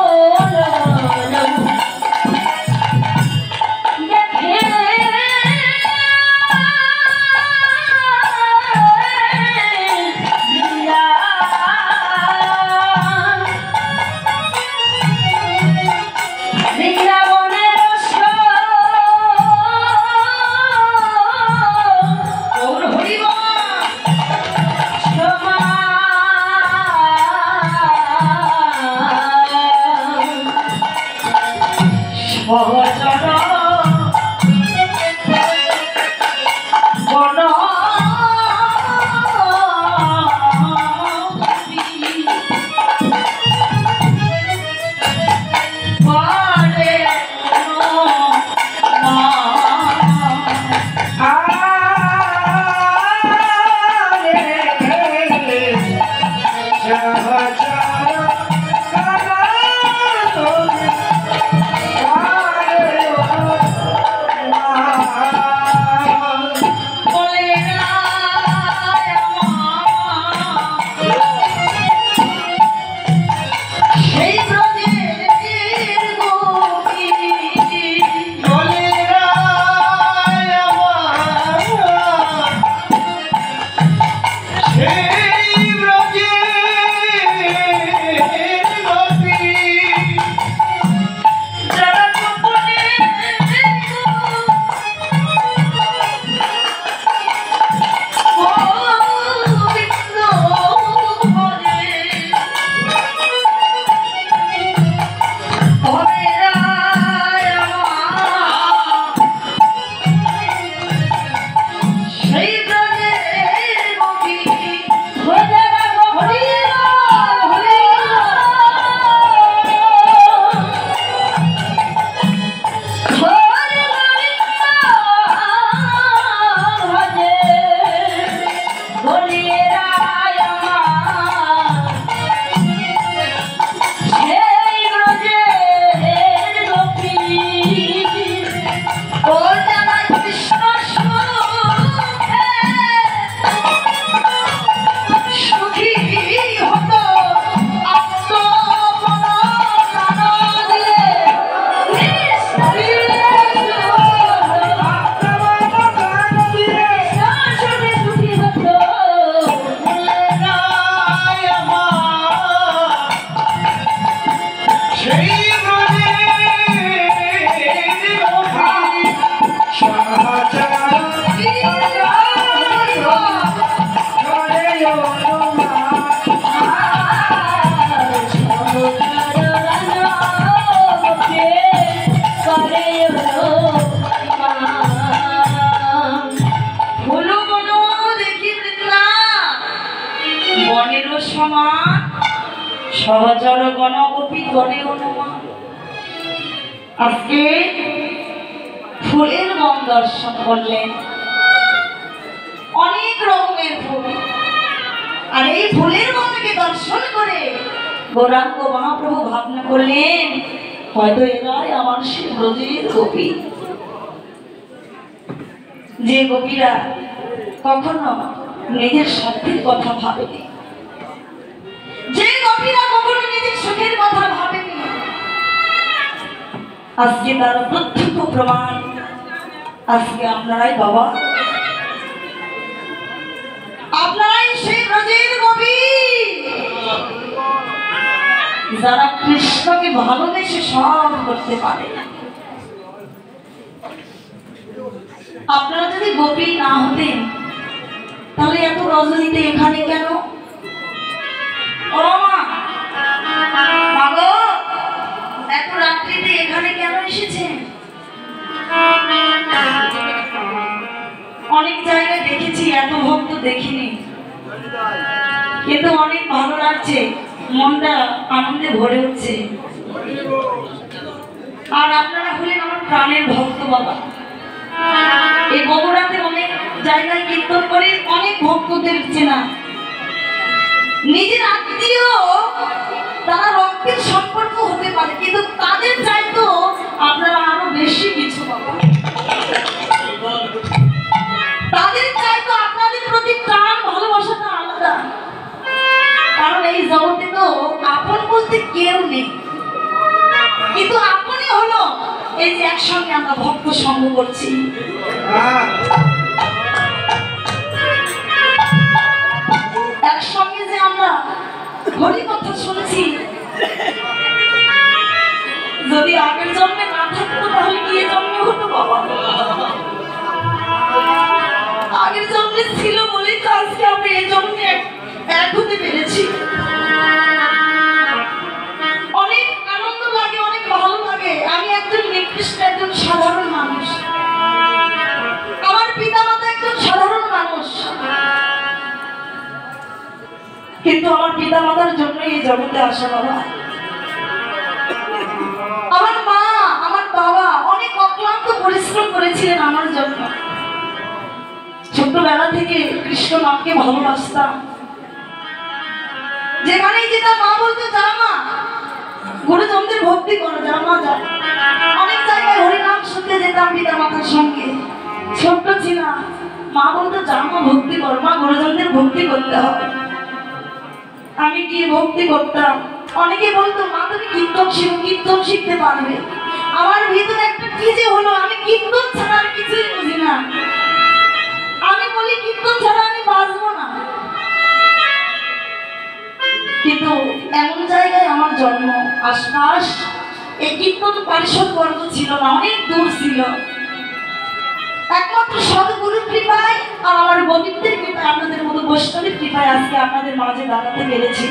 ভগবান সহচর গণগোপী গণে অনুমান। আজকে ফুলের বন দর্শন করলেন, অনেক রকমের ফুল, আর এই ফুলের বনকে দর্শন করে গৌরাঙ্গ মহাপ্রভু ভাবনা করলেন হয়তো এরাই আমার সেই ব্রজের গোপী, যে গোপীরা কখনো নিজের স্বার্থের কথা ভাবেনি, যে গোপীরা কখনো নিজের সুখের কথা ভাবেনি। আজকে তার প্রত্যক্ষ প্রমাণ আজকে আপনারাই বাবা, আপনারাই সেই ব্রজের গোপী যারা কৃষ্ণকে ভালোবেসে সব করতে পারে। আপনারা যদি গোপী না হতেন তাহলে এত রজনীতে এখানে কেন? ও মা, মা গো, এত রাত্রিতে এখানে কেন এসেছেন? অনেক জায়গায় দেখেছি, এত ভক্ত দেখিনি, কিন্তু অনেক ভালো লাগছে, মনটা আনন্দে ভরে উঠছে। আর আপনারা হলেন আমার প্রাণের ভক্ত বাবা। এই বগুড়াতে অনেক জায়গায় কীর্তন করে অনেক ভক্তদের চেনা, নিজের আত্মীয়, তারা রক্তের সম্পর্ক হতে পারে, কিন্তু তাদের চাইতো আপনারা আরো বেশি কিছু বাবা, তাদের চাইতো আপনাদের প্রতি প্রাণ ভালোবাসাটা আলাদা। কারণ এই জগতে তো আপন বলতে কেউ নেই, কিন্তু আপনই হলো এই যে একসঙ্গে আমরা ভক্ত সঙ্গ করছি। একসঙ্গে যে আমরা হরি কথা শুনেছি, যদি আগের জন্মে না থাকতো তাহলে কি এ জন্মে হতো বাবা? আগের জন্মে ছিল বলেই তো আজকে আমরা এই জন্মে এক হতে পেরেছি। অনেক আনন্দ লাগে, অনেক ভালো লাগে। আমি একজন নিকৃষ্ট, একজন সাধারণ মানুষ, আমার পিতা মাতা একজন সাধারণ মানুষ, কিন্তু আমার পিতা মাতার জন্য এই জগতে আসা বাবা। আমার মা, আমার বাবা অনেক অক্লান্ত পরিশ্রম করেছিলেন আমার জন্য। ছোটবেলা থেকে কৃষ্ণ নামকে ভালোবাসতাম, যেখানেই যেতাম মা বলতো যা মা, গুরুজনদের ভক্তি করো, যা মা যা। অনেক জায়গায় হরিনাম শুনতে যেতাম পিতা মাতার সঙ্গে, ছোট্ট ছিলাম, মা বলতো যা মা ভক্তি করো, মা গুরুজনদের ভক্তি করতে হবে। আমি গিয়ে ভক্তি করতাম। অনেকে বলতো মা তুমি কীর্তন শিখো, কীর্তন শিখতে পারবে। আমার ভিতরে একটা কি যে হলো, আমি কীর্তন ছাড়া আর কিছুই বুঝি না। আমি বলি কীর্তন ছাড়া আমি বাঁচবো না, কিন্তু এমন জায়গায় আমার জন্ম, আশপাশ এই কীর্তন পারিষদ বর্গ ছিল না, অনেক দূর ছিল। একমাত্র সদ্গুরুর কৃপায় আর আমার গোবিন্দের কৃপায়, আপনাদের মতো বৈষ্ণবের কৃপায় আজকে আপনাদের মাঝে দাঁড়াতে পেরেছি।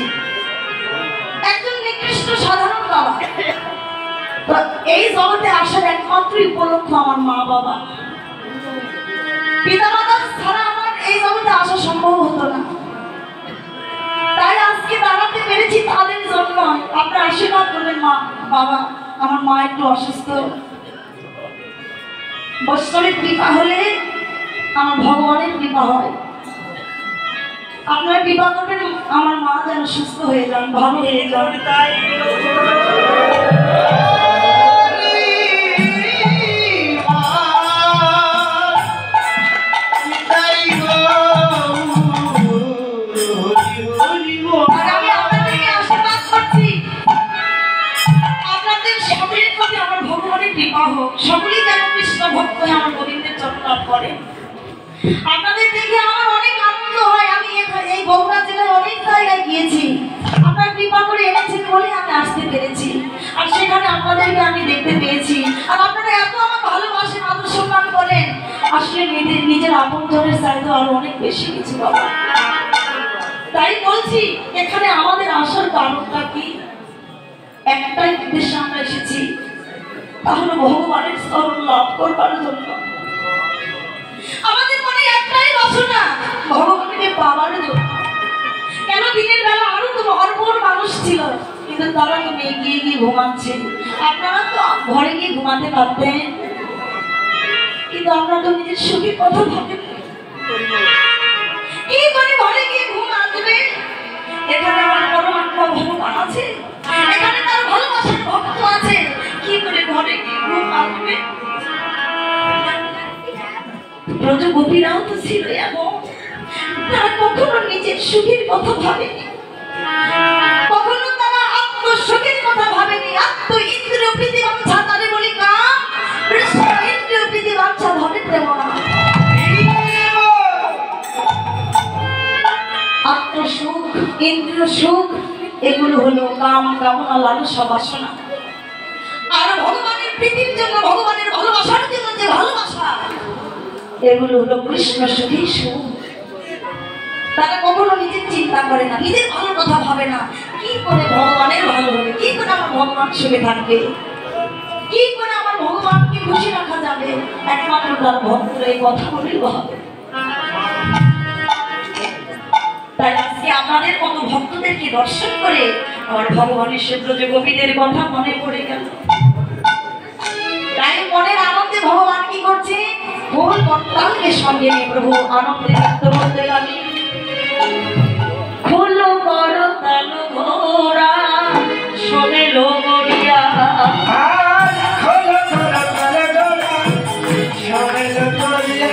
একজন নিকৃষ্ট সাধারণ বাবা, তো এই জগতে আসার একমাত্র উপলক্ষ আমার মা বাবা। পিতা মাতা ছাড়া আমার এই জগতে আসা সম্ভব হতো না, তাই আজকে দাঁড়াতে পেরেছি তাদের জন্য। আপনারা আশীর্বাদ করবেন মা বাবা। আমার মা একটু অসুস্থ, বৈষ্ণবের কৃপা হলে আমার ভগবানের কৃপা হয়। আপনারা কৃপা করবেন আমার মা যেন সুস্থ হয়ে যান, ভালো হয়ে যান। সকলেই যেন কৃষ্ণ ভক্ত হয়ে আমার গোবিন্দের চরণ লাভ করে। আপনাদের দেখে আমার অনেক আনন্দ হয়। আমি এই বগুড়া জেলায় অনেক জায়গায় গিয়েছি, আপনার কৃপা করে এনেছেন বলে আমি আসতে পেরেছি, আর সেখানে আপনাদেরকে আমি দেখতে পেয়েছি। আর আপনারা এত আমার ভালোবাসেন, আদর সম্মান করেন, আসলে নিজের আপনজনের চাইতে আরো অনেক বেশি কিছু বাবা। তাই বলছি এখানে আমাদের আসার কারণটা কি? একটাই উদ্দেশ্যে আমরা এসেছি, তাহলে ভগবানের চরণ লাভ করবার জন্য। আমাদের মনে একটাই বাসনা, ভগবানকে পাওয়ার জন্য। কেন দিনের বেলা আরো তো ভরপুর মানুষ ছিল, কিন্তু তারা তো গিয়ে গিয়ে ঘুমাচ্ছে। আপনারা তো ঘরে গিয়ে ঘুমাতে পারতেন, কিন্তু আপনারা তো নিজের সুখের কথা ভাবেন। কি করে ঘরে গিয়ে ঘুম আসবে? এখানে আমার পরমাত্মা ভগবান আছে, এখানে তার ভালোবাসার ভক্ত আছে, কি করে ঘরে গিয়ে ঘুম আসবে? ব্রজ গোপীরাও তো ছিল এমন, তারা কখনো নিজের সুখের কথা ভাবেনি, কখনো তারা আত্মসুখের কথা ভাবেনি। আত্ম ইন্দ্রিয় প্রীতি বাঞ্ছা তারে বলি কাম, কৃষ্ণ ইন্দ্রিয় প্রীতি বাঞ্ছা ভাবে দেওয়া। আত্মসুখ, ইন্দ্রিয় সুখ, এগুলো হলো কাম, কামনা, লালসা, বাসনা। আর ভগবানের প্রীতির জন্য, ভগবানের ভালোবাসার জন্য যে ভালোবাসা, এগুলো হলো কৃষ্ণ সুখী সুখ। তারা কখনো নিজের চিন্তা করে না, নিজের ভালো কথা ভাবে না। কি করে ভগবানের ভালো হবে, কি করে আমার ভগবান সুখে থাকবে, কি করে আমার ভগবানকে খুশি রাখা যাবে? একমাত্র তার ভক্তরা এই কথাগুলি হবে। তাই আজকে আপনাদের মতো ভক্তদেরকে দর্শন করে আমার ভগবানের ব্রজ গোপীদের কথা মনে পড়ে গেল। তাই মনের আনন্দে ভগবান কি করছে? ভোল করতালকে সঙ্গে নিয়ে প্রভু আনন্দে ব্যক্ত করতে লাগে। খোলো করতাল ঘোড়া শোনে লোগরিয়া, আর খোলো করতাল ঘোড়া শোনে লোগরিয়া,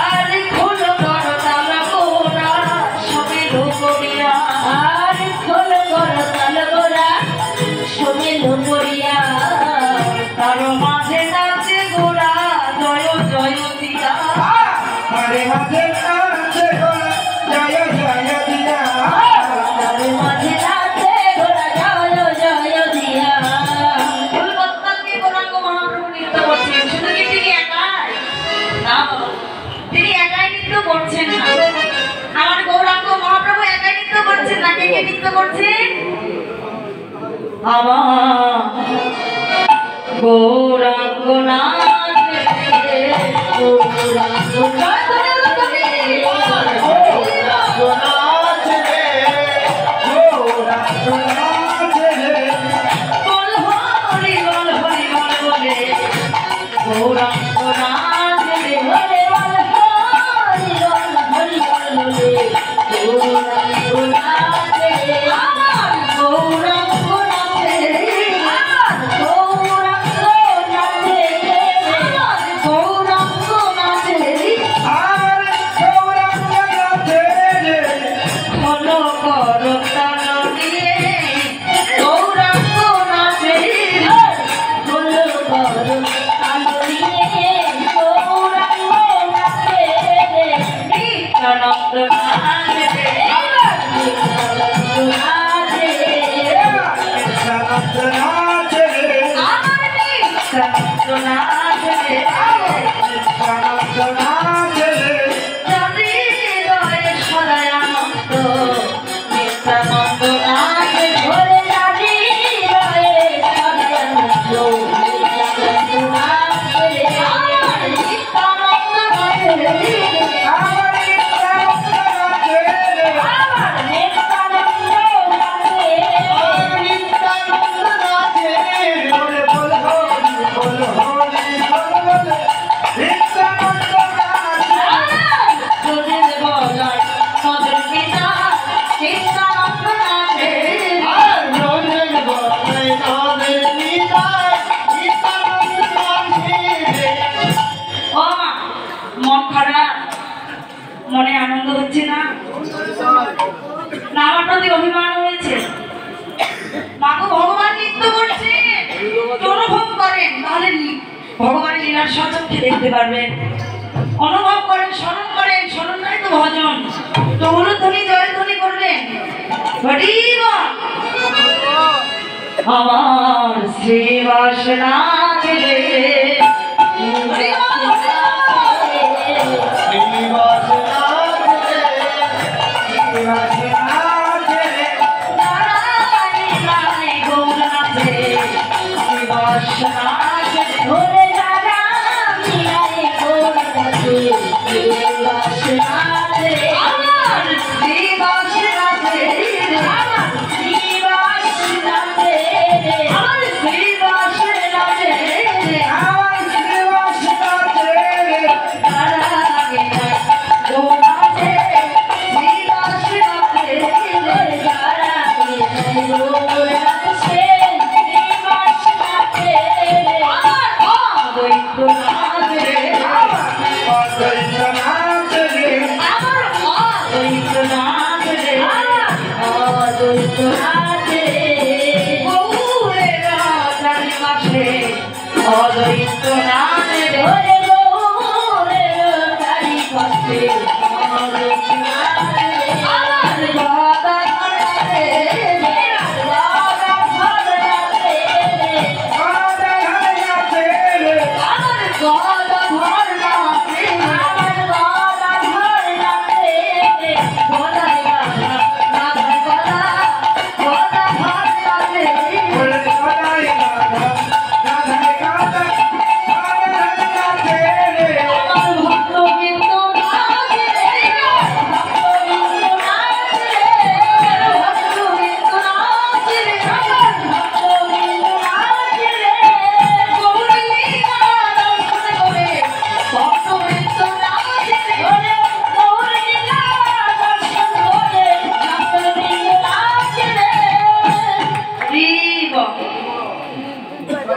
আর খোলো করতাল ঘোড়া শোনে লোগরিয়া, আর খোলো করতাল ঘোড়া শোনে লোগরিয়া। তার মাঝে নাচে ঘোড়া জয় জয় দিয়া, আরে মাঝে নাচে ঘোড়া জয় জয় দিয়া, তার মাঝে নাচে ঘোড়া জয় জয় দিয়া। ফুল বত্তালকে গৌরাঙ্গ মহাপ্রভু নৃত্য করছেন। শুধু কি তিনি একাই? না বাবা, তিনি একাই নৃত্য করছেন না। আমার গৌরাঙ্গ মহাপ্রভু একাই নৃত্য করছেন না, কে কে নৃত্য করছেন? আমার গৌরাঙ্গ নাচে, গৌরাঙ্গ নাচে, বল হরি বল হরি বল বলে গৌরাঙ্গ নাচে, হরে বল হরি বল হরি বল বলে গৌরাঙ্গ নাচে। আমার গৌরাঙ্গ নাচে, আমার গৌরাঙ্গ নাচে, আমার গৌরাঙ্গ নাচে। আর গৌরাঙ্গ নাচে রে, খোলো করতাল দিয়ে গৌরাঙ্গ নাচে, খোলো করতাল দিয়ে গৌরাঙ্গ নাচে। নিত্যানন্দ নাচে, নিত্যানন্দ নাচে, নিত্যানন্দ নাচে রে, আমার নিত্যানন্দ নাচে। নিত্যানন্দ নাচে রে, জানি হৃদয়ে সদায় আনন্দ, নিত্যানন্দ নাচে। ওরে জানি হৃদয়ে সদায় আনন্দ, নিত্যানন্দ নাচে। আমার নিত্যানন্দ নাচে, আমার নিত্যানন্দ নাচে রে, আমার নিত্যানন্দ নাচে। নিত্যানন্দ নাচে রে, বলে বল হরি বল হরি বল বলে নিত্যানন্দ নাচে, তোদের বলায় মদের পিতা নিত্যানন্দ নাচে। আর রোদের বলে নদের নিতাই নিত্যানন্দ নাচে রে। ও মা, মন খারাপ, মনে আনন্দ হচ্ছে না? না আমার প্রতি অভিমান হয়েছে? মাগো ভগবান নৃত্য করছে, অনুভব করেন, তাহলে ভগবানের লীলার সচক্ষে দেখতে পারবেন। অনুভব করেন, স্মরণ করেন, স্মরণ নাই তো ভজন, তো অনুধ্বনি জয়ধ্বনি করবেন। হরিব আমার শ্রীবাস নাথ রে, হরিব শ্রীনিবাস নাচে রে, শ্রীনিবাস নাচে রে, নারায়ণ রায় গৌর নাচে, শ্রীবাস নাচে, ওরে নারায়ণ রায় গৌর নাচে, শ্রীবাস নাচে। আমার শ্রীবাস নাচে, অদ্বৈত নাচে গৌরের চারিপাশে অদ্বৈত নাচে রে গৌরের চারিপাশে অদ্বৈত নাচে আমার গদা নাচে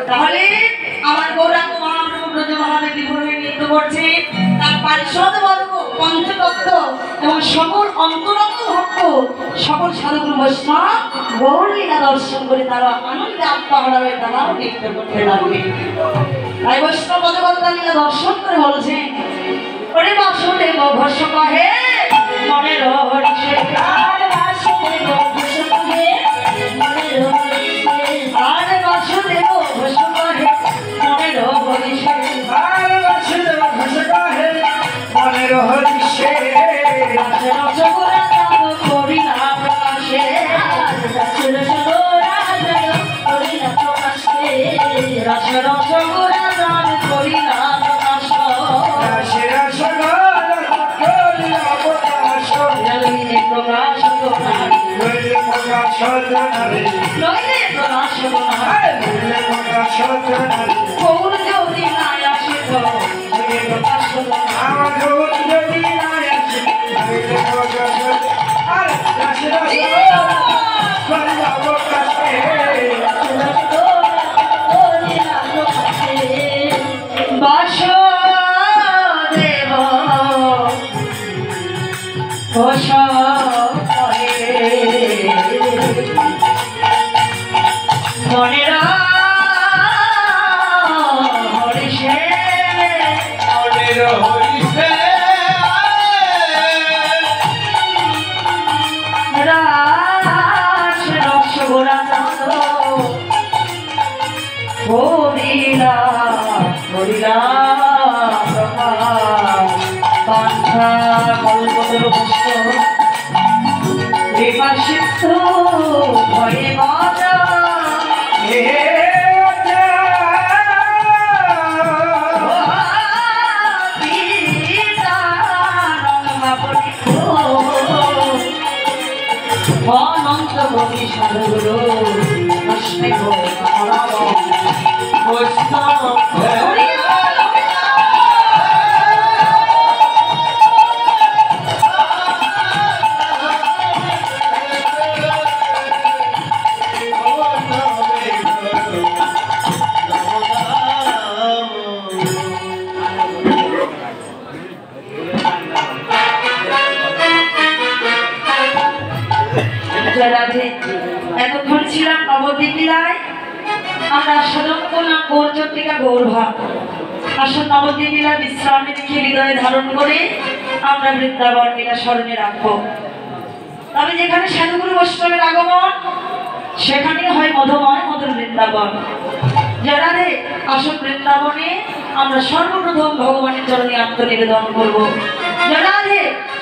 তাহলে আমার গৌরাঙ্গ মহাপ্রভু ব্রজ মহাদেবী বিভূমি নৃত্য করছে তার পারিষদ বর্গ পঞ্চতত্ত্ব এবং সকল অন্তরঙ্গ ভক্ত সকল সাধুগুরু বৈষ্ণব গৌরলীলা দর্শন করে তারা আনন্দে আত্মহারা হয়ে তারাও নৃত্য করতে লাগবে। তাই বৈষ্ণব পদকর্তা লীলা দর্শন করে বলছেন ওরে বাসুদেব ঘোষ কহে মনের হরিষে আর বাসুদেব ঘোষ কহে মনের হরিষে আর বাসুদেব ঘোষ কহে মনের হরিষে আর বাসুদেব ঘোষ কহে মনের হরিষে রসগোরা দাম করি না প্রকাশে রসগোরা দাম করি না প্রকাশে রসগোরা দাম করি না প্রকাশ নইলে প্রকাশ নইলে প্রকাশ গৌর যদি নাই আসে তো প্রকাশ আমার গৌর যদি নাই আসে আর বাসুদেব ঘোষ কহে মনের হরিষে মনের হরিষে রাস রসগোরা চাঁদ হরিলা হরিলা প্রকাশ পান্থা কল্পতরু পুষ্প বিপাশিত ভয়ে বাজা অনন্ত কবি সাধুগুরু কৃষ্ণে এতক্ষণ ছিলাম নবদ্বীপ লীলায় আমরা সদঙ্ক নাম গৌরচন্দ্রিকা গৌরভাব আসল নবদ্বীপ লীলা বিশ্রামে রেখে হৃদয়ে ধারণ করে আমরা বৃন্দাবন লীলা স্মরণে রাখবো। তবে যেখানে সাধুগুরু বৈষ্ণবের আগমন সেখানে হয় মধুময় মধুর বৃন্দাবন। যারা রে আসল বৃন্দাবনে আমরা সর্বপ্রথম ভগবানের চরণে আত্মনিবেদন করবো। যারা রে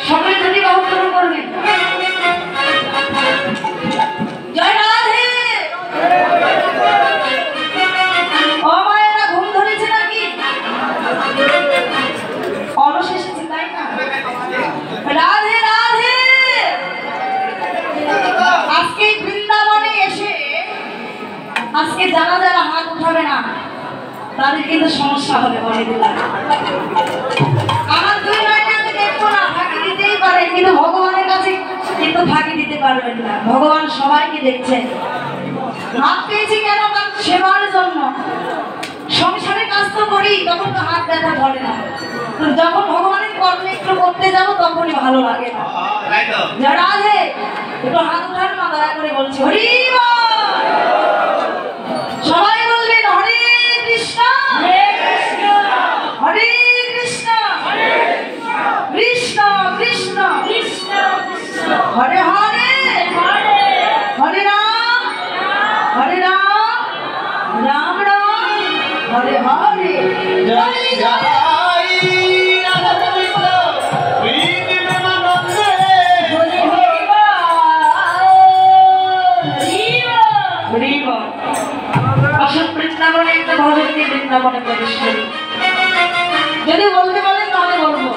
সকলে যদি বাহুত্তর করবে জয় রাধে। ও মায়েরা ঘুম ধরেছে নাকি? অলস এসেছে তাই না? রাধে রাধে। আজকে বৃন্দাবনে এসে আজকে যারা যারা হাত উঠাবে না তাদের কিন্তু সমস্যা হবে বলে দিলাম। আমার দুই নয়নে আমি দেখবো না, ফাঁকি দিতেই পারে কিন্তু ভগবানের কাছে কিন্তু ফাঁকি দিতে পারবেন না। ভগবান সবাইকে দেখছেন। হাত পেয়েছি কেন? সেবার জন্য। সংসারের কাজ তো করি তখন তো হাত ব্যথা ধরে না, তো যখন ভগবানের কর্ম একটু করতে যাবো তখনই ভালো লাগে না। তাই তো যারা আছে একটু হাত উঠান না, দয়া করে বলছি হরি বল। সবাই বলবেন হরে কৃষ্ণ হরে কৃষ্ণ কৃষ্ণ কৃষ্ণ হরে হরে হরে রাম রাম রাম হরে হরে। জয় জয় রাধা গোবিন্দ প্রেম প্রেমানন্দে হরি বল। আসুন বৃন্দাবনে একটা ভজন দিয়ে বৃন্দাবনে প্রবেশ করি। যদি বলতে পারেন তাহলে বলবো,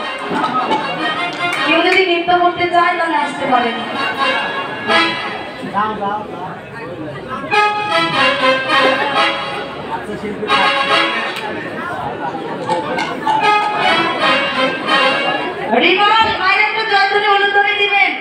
কেউ যদি নৃত্য করতে চায় তাহলে আসতে পারেন। হরি বল। মায়ের একটু জয়ধ্বনি অনুধ্বনি দিবেন।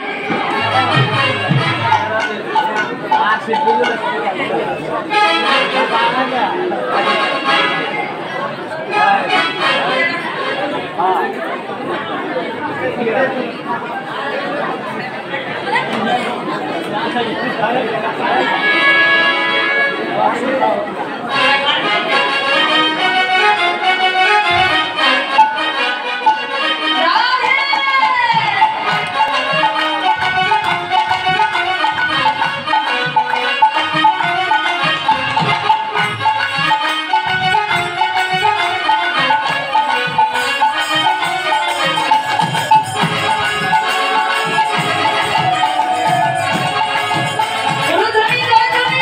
অনুধ্বনি জয়ধ্বনি।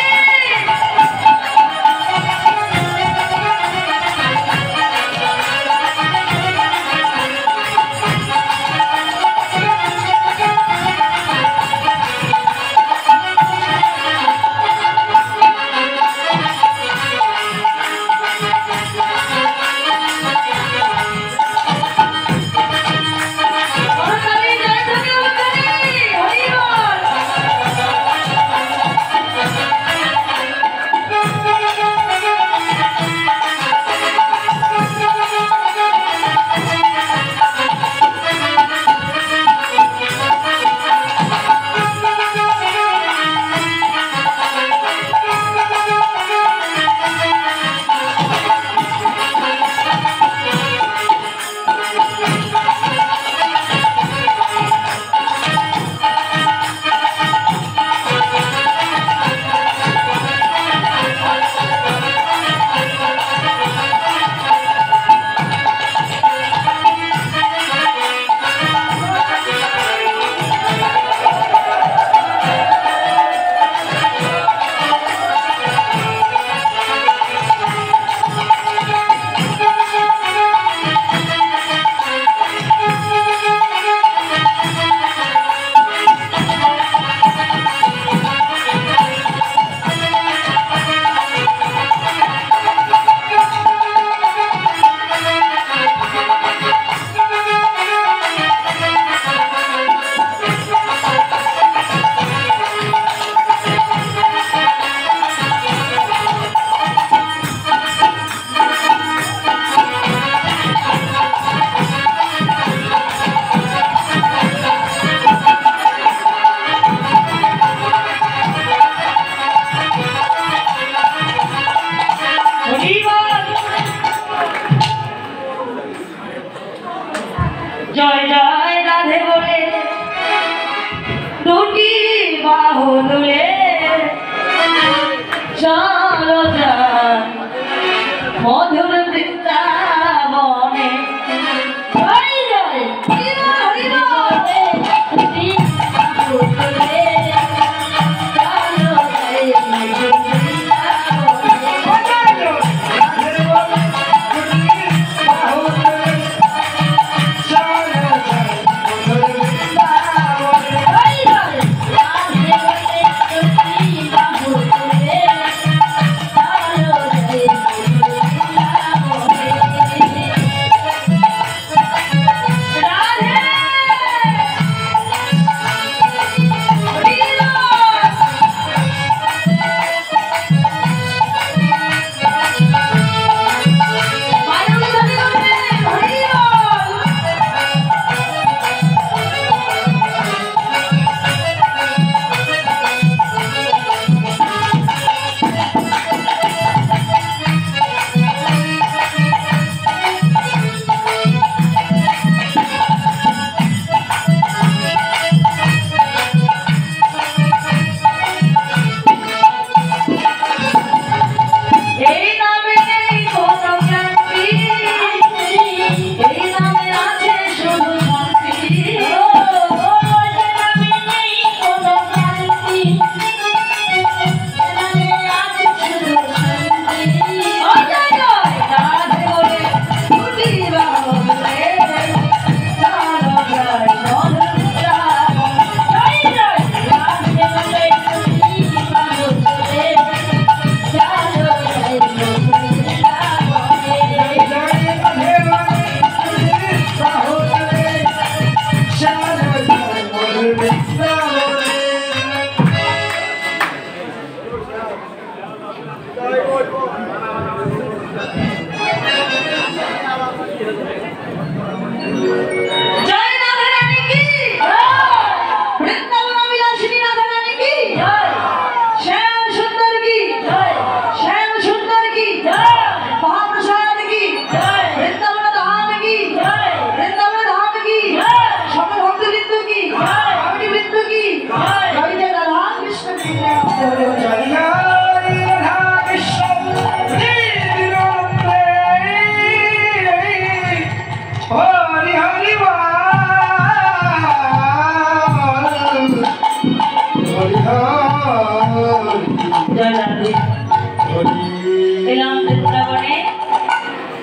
এলাম বৃন্দাবনে।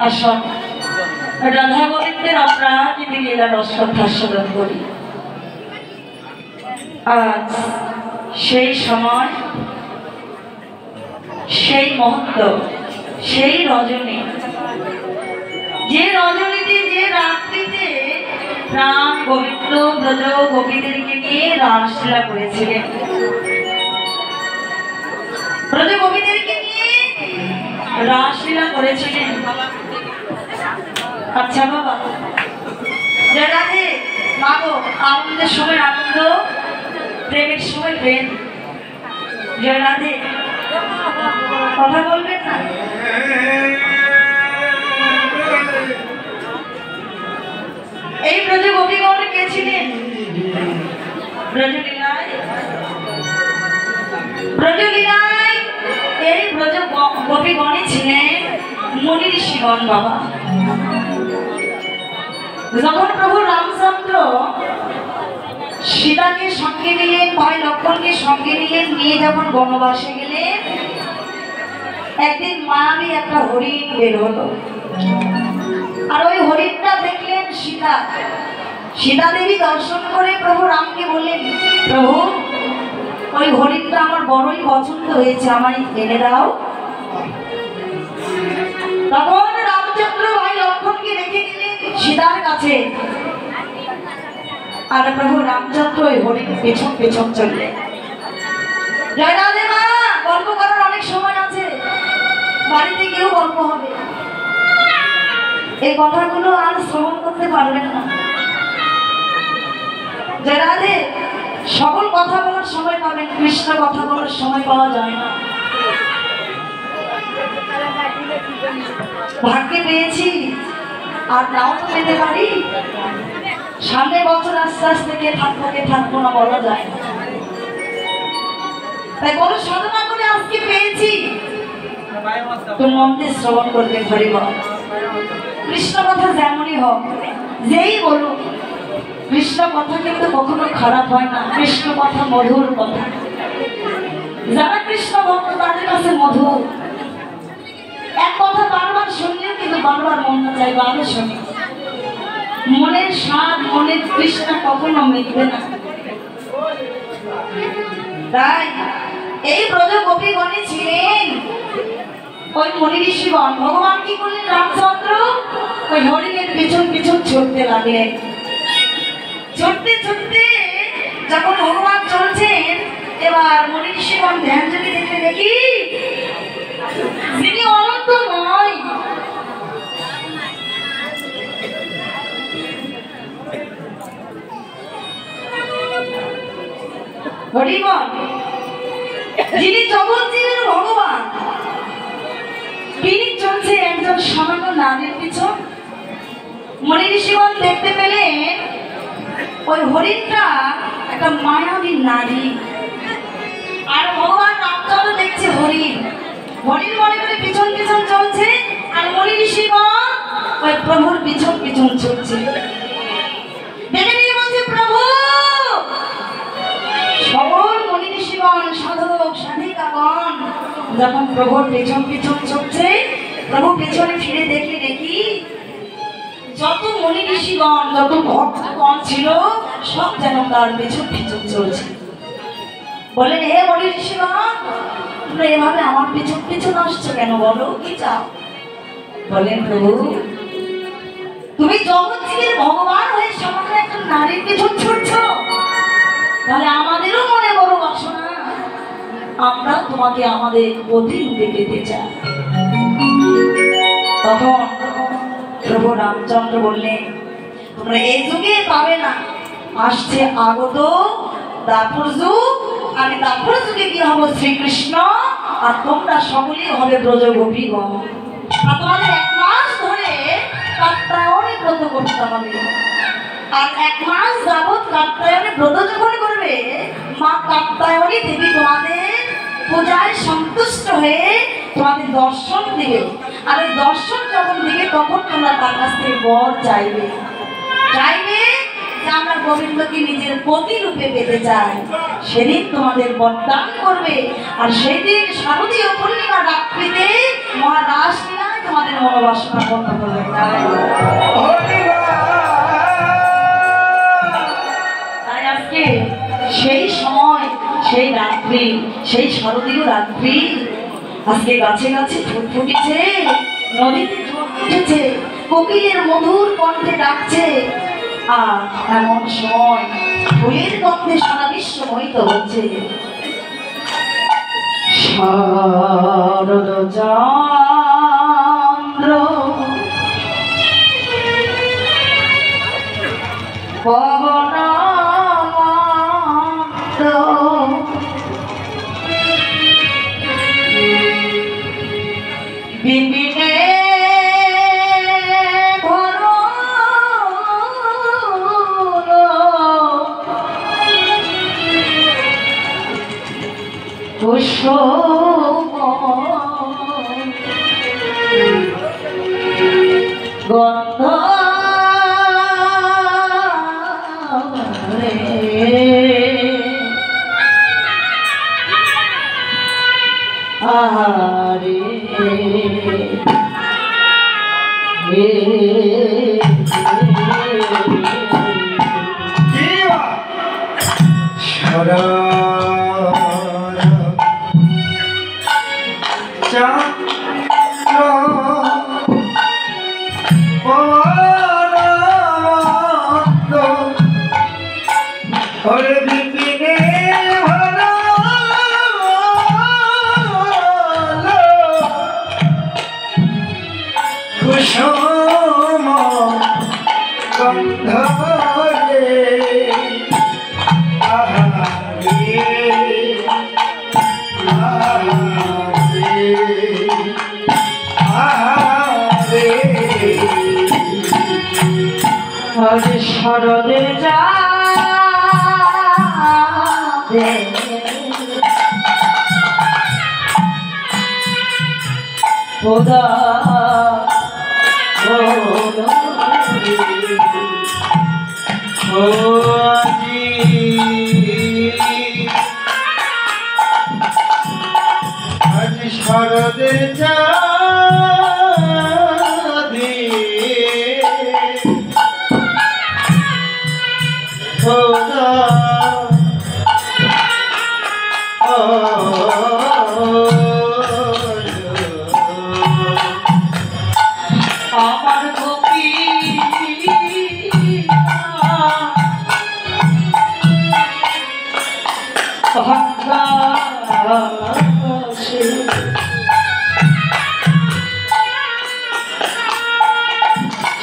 আসন রাধা গোবিন্দের আমরা যদি লীলা রসকথা স্মরণ করি, আজ সেই সময়, সেই মুহূর্ত, সেই রজনী, যে রজনীতে, যে রাত্রিতে রাম গোবিন্দ ব্রজ গোপীদেরকে নিয়ে রাসলীলা করেছিলেন, ব্রজ গোপীদেরকে নিয়ে রাসলীলা করেছিলেন। আচ্ছা বাবা, রাধে মাগো, আনন্দের সময় আনন্দ, প্রেমের সময় প্রেম। জয় রাধে, কথা বলবেন না? এই ব্রজ গোপীগণ কে ছিলেন? ব্রজলীলায়, ব্রজলীলায় এই ব্রজ গোপীগণই ছিলেন মুনি ঋষিগণ বাবা। যখন প্রভু রামচন্দ্র সীতাকে সঙ্গে নিলেন, ভাই লক্ষ্মণকে সঙ্গে নিলেন, নিয়ে যখন বনবাসে গেলেন, একদিন মায়াবী একটা হরিণ বের হলো। আর ওই হরিণটা দেখলেন সীতা। সীতা দেবী দর্শন করে প্রভু রামকে বললেন, প্রভু ওই হরিণটা আমার বড়ই পছন্দ হয়েছে, আমায় এনে দাও। তখন রামচন্দ্র ভাই লক্ষ্মণকে রেখে গেলেন সীতার কাছে, আর প্রভু রামচন্দ্র ওই হরিণ পেছন পেছন চললেন। জয় রাধে মা, গল্প করার অনেক সময় আছে, বাড়িতে কেউ গল্প হবে, এই কথাগুলো আর শ্রবণ করতে পারবেন না। জয় রাধে, সকল কথা বলার সময় পাবেন, কৃষ্ণ কথা বলার সময় পাওয়া যায় না। ভাগ্যে পেয়েছি, আর নাও তো পেতে পারি। সামনে বছর আস্তে আস্তে কে থাকবো না বলা যায় না। তাই বড় সাধনা করে আজকে পেয়েছি, তো মন দিয়ে শ্রবণ করবে হরিবল। কৃষ্ণ কথা যেমনই হোক, যেই বলুক, কৃষ্ণ কথা কিন্তু কখনো খারাপ হয় না। কৃষ্ণ কথা মধুর কথা, যারা কৃষ্ণ ভক্ত তাদের কাছে মধুর। এক কথা বারবার শুনলেও কিন্তু বারবার মন না চাইবে আরো শুনি। মনের স্বাদ, মনের তৃষ্ণা কখনো মিটবে না। তাই এই ব্রজ গোপীগণে ছিলেন ওই মুনি ঋষিগণ। ভগবান কি করলেন? রামচন্দ্র ওই হরিণের পিছন পিছন ছুটতে লাগলেন। ছুটতে ছুটতে যখন ভগবান চলছেন, এবার মুনি ঋষিগণ ধ্যান যদি দেখে দেখি যিনি অনন্ত নয়, হরিবল, যিনি জগৎ জীবের ভগবান, তিনি চলছে একজন সামান্য নারীর পিছন। মুনি ঋষিগণ দেখতে পেলেন ওই হরিণটা একটা মায়াবী নারী, আর ভগবান রামচন্দ্র দেখছে হরিণ। হরিণ মনে করে পিছন পিছন চলছে, আর মুনি ঋষিগণ ওই প্রভুর পিছন পিছন চলছে। দেখে নিয়ে বলছে, প্রভু, সকল মুনি ঋষিগণ, সাধক সাধিকাগণ যখন প্রভুর পেছন পিছন চলছে, প্রভু পেছনে ফিরে দেখে দেখি যত মুনি ঋষিগণ, যত ভক্তগণ ছিল, সব যেন তার পেছন পিছন চলছে। বলেন, হে মুনি ঋষিগণ, তোমরা এভাবে আমার পিছন পিছন আসছো কেন? বলো, কি চাও? বলেন, প্রভু, তুমি জগৎ জীবের ভগবান হয়ে সামান্য একটা নারীর পিছন ছুটছো, তাহলে আমাদেরও মনে বড় বাসনা, আমরাও তোমাকে আমাদের অধীনে পেতে চাই। তখন প্রভু রামচন্দ্র বললেন, তোমরা এই যুগে পাবে না, আসছে আগত দাপর যুগ। আমি দাপর যুগে কি হব? শ্রীকৃষ্ণ, আর তোমরা সকলেই হবে ব্রজ গোপীগণ। আর তোমাদের 1 মাস ধরে কাত্যায়নে ব্রত করতে হবে। আর 1 মাস যাবৎ কাত্যায়নে ব্রত যখন করবে, মা কাত্যায়নী দেবী তোমাদের পূজায় সন্তুষ্ট হয়ে তোমাদের দর্শন দিবে। আর ওই দর্শন যখন দিবে তখন তোমরা তার কাছ থেকে বর চাইবে চাইবে যে আমরা গোবিন্দকে নিজের পতি রূপে পেতে চাই। সেদিন তোমাদের বরদান করবে। আর সেদিন শারদীয় পূর্ণিমা রাত্রিতে মহারাস লীলায় তোমাদের মনোবাসনা পূর্ণ করবে। তাই আজকে সেই সময়, সেই রাত্রি, সেই শারদীয় রাত্রি, আজকে গাছে গাছে ফুল ফুটেছে, নদীতে জল উঠেছে, কোকিলের মধুর কণ্ঠে ডাকছে। আর এমন সময় ফুলের গন্ধে সারা বিশ্ব মোহিত হচ্ছে। শারদ চন্দ্র পবন বিপিনে পুষ্প গন্ধ আহারে শরদের চাঁদে খোদা আজ শরদের চাঁদে খোদা আমার গোপী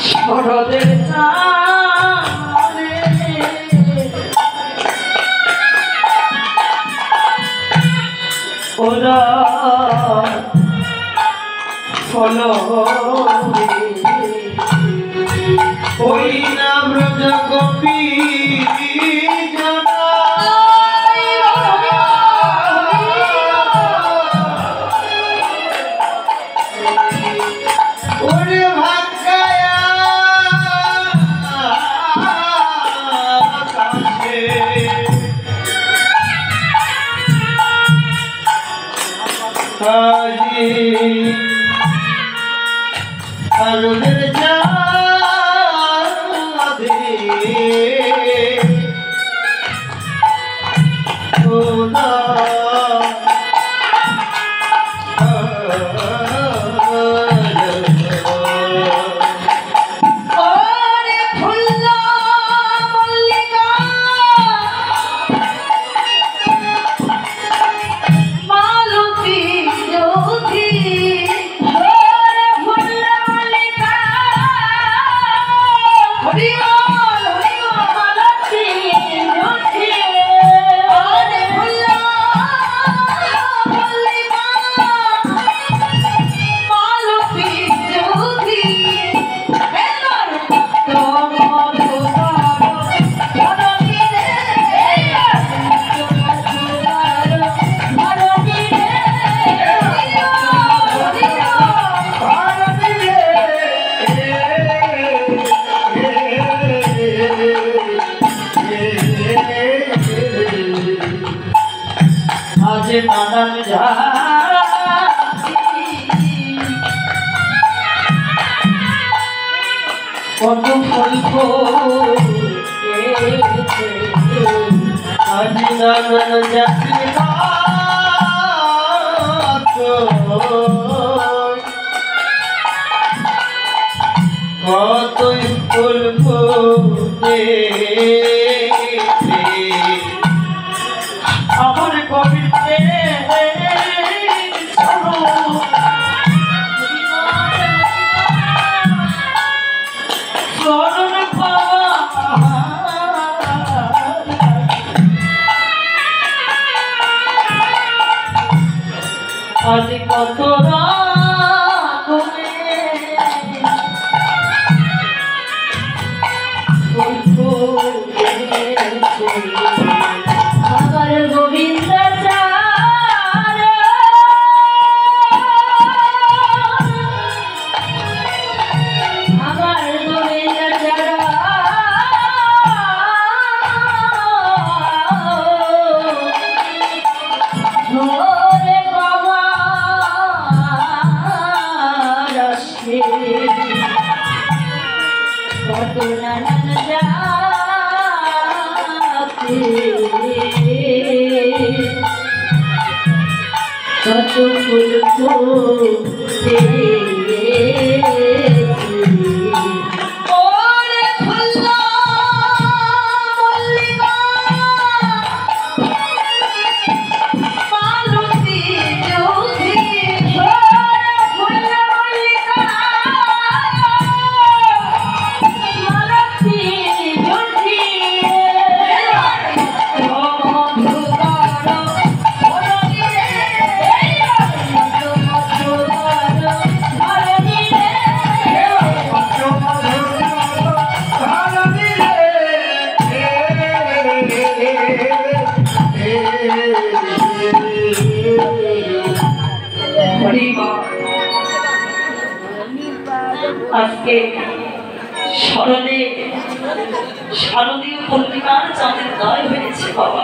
শরদের চাঁদে ওরা ফলো ওই না ব্রজ গোপী ওরে ভাগ্যায়া আজি শরদের চাঁদে খোদা ওরে ফুল্লা মল্লিকা মালতী জ্যোতি। ওরে ফুল্লা মল্লিকা নানান জাতি কত ফুল ফুটেছে আজ নানান জাতির গাছ কতই ফুল ফুটেছে আমার কবিতে স্মরণ পাওয়া আজ কত রাগনে আমার গোবিন্দ আমার গোবিন্দ ওরে বাবা রসে কত নানান জাতি কত ফুল ফুটেছে ওরে ফুল্লা মল্লিকা মালতী জ্যোতি ওরে ফুল্লা মল্লিকা মালতী জ্যোতি ও মধুকর ওরে আজকে শারদীয় পূর্ণিমার চাঁদের গায়ে হয়েছে বাবা।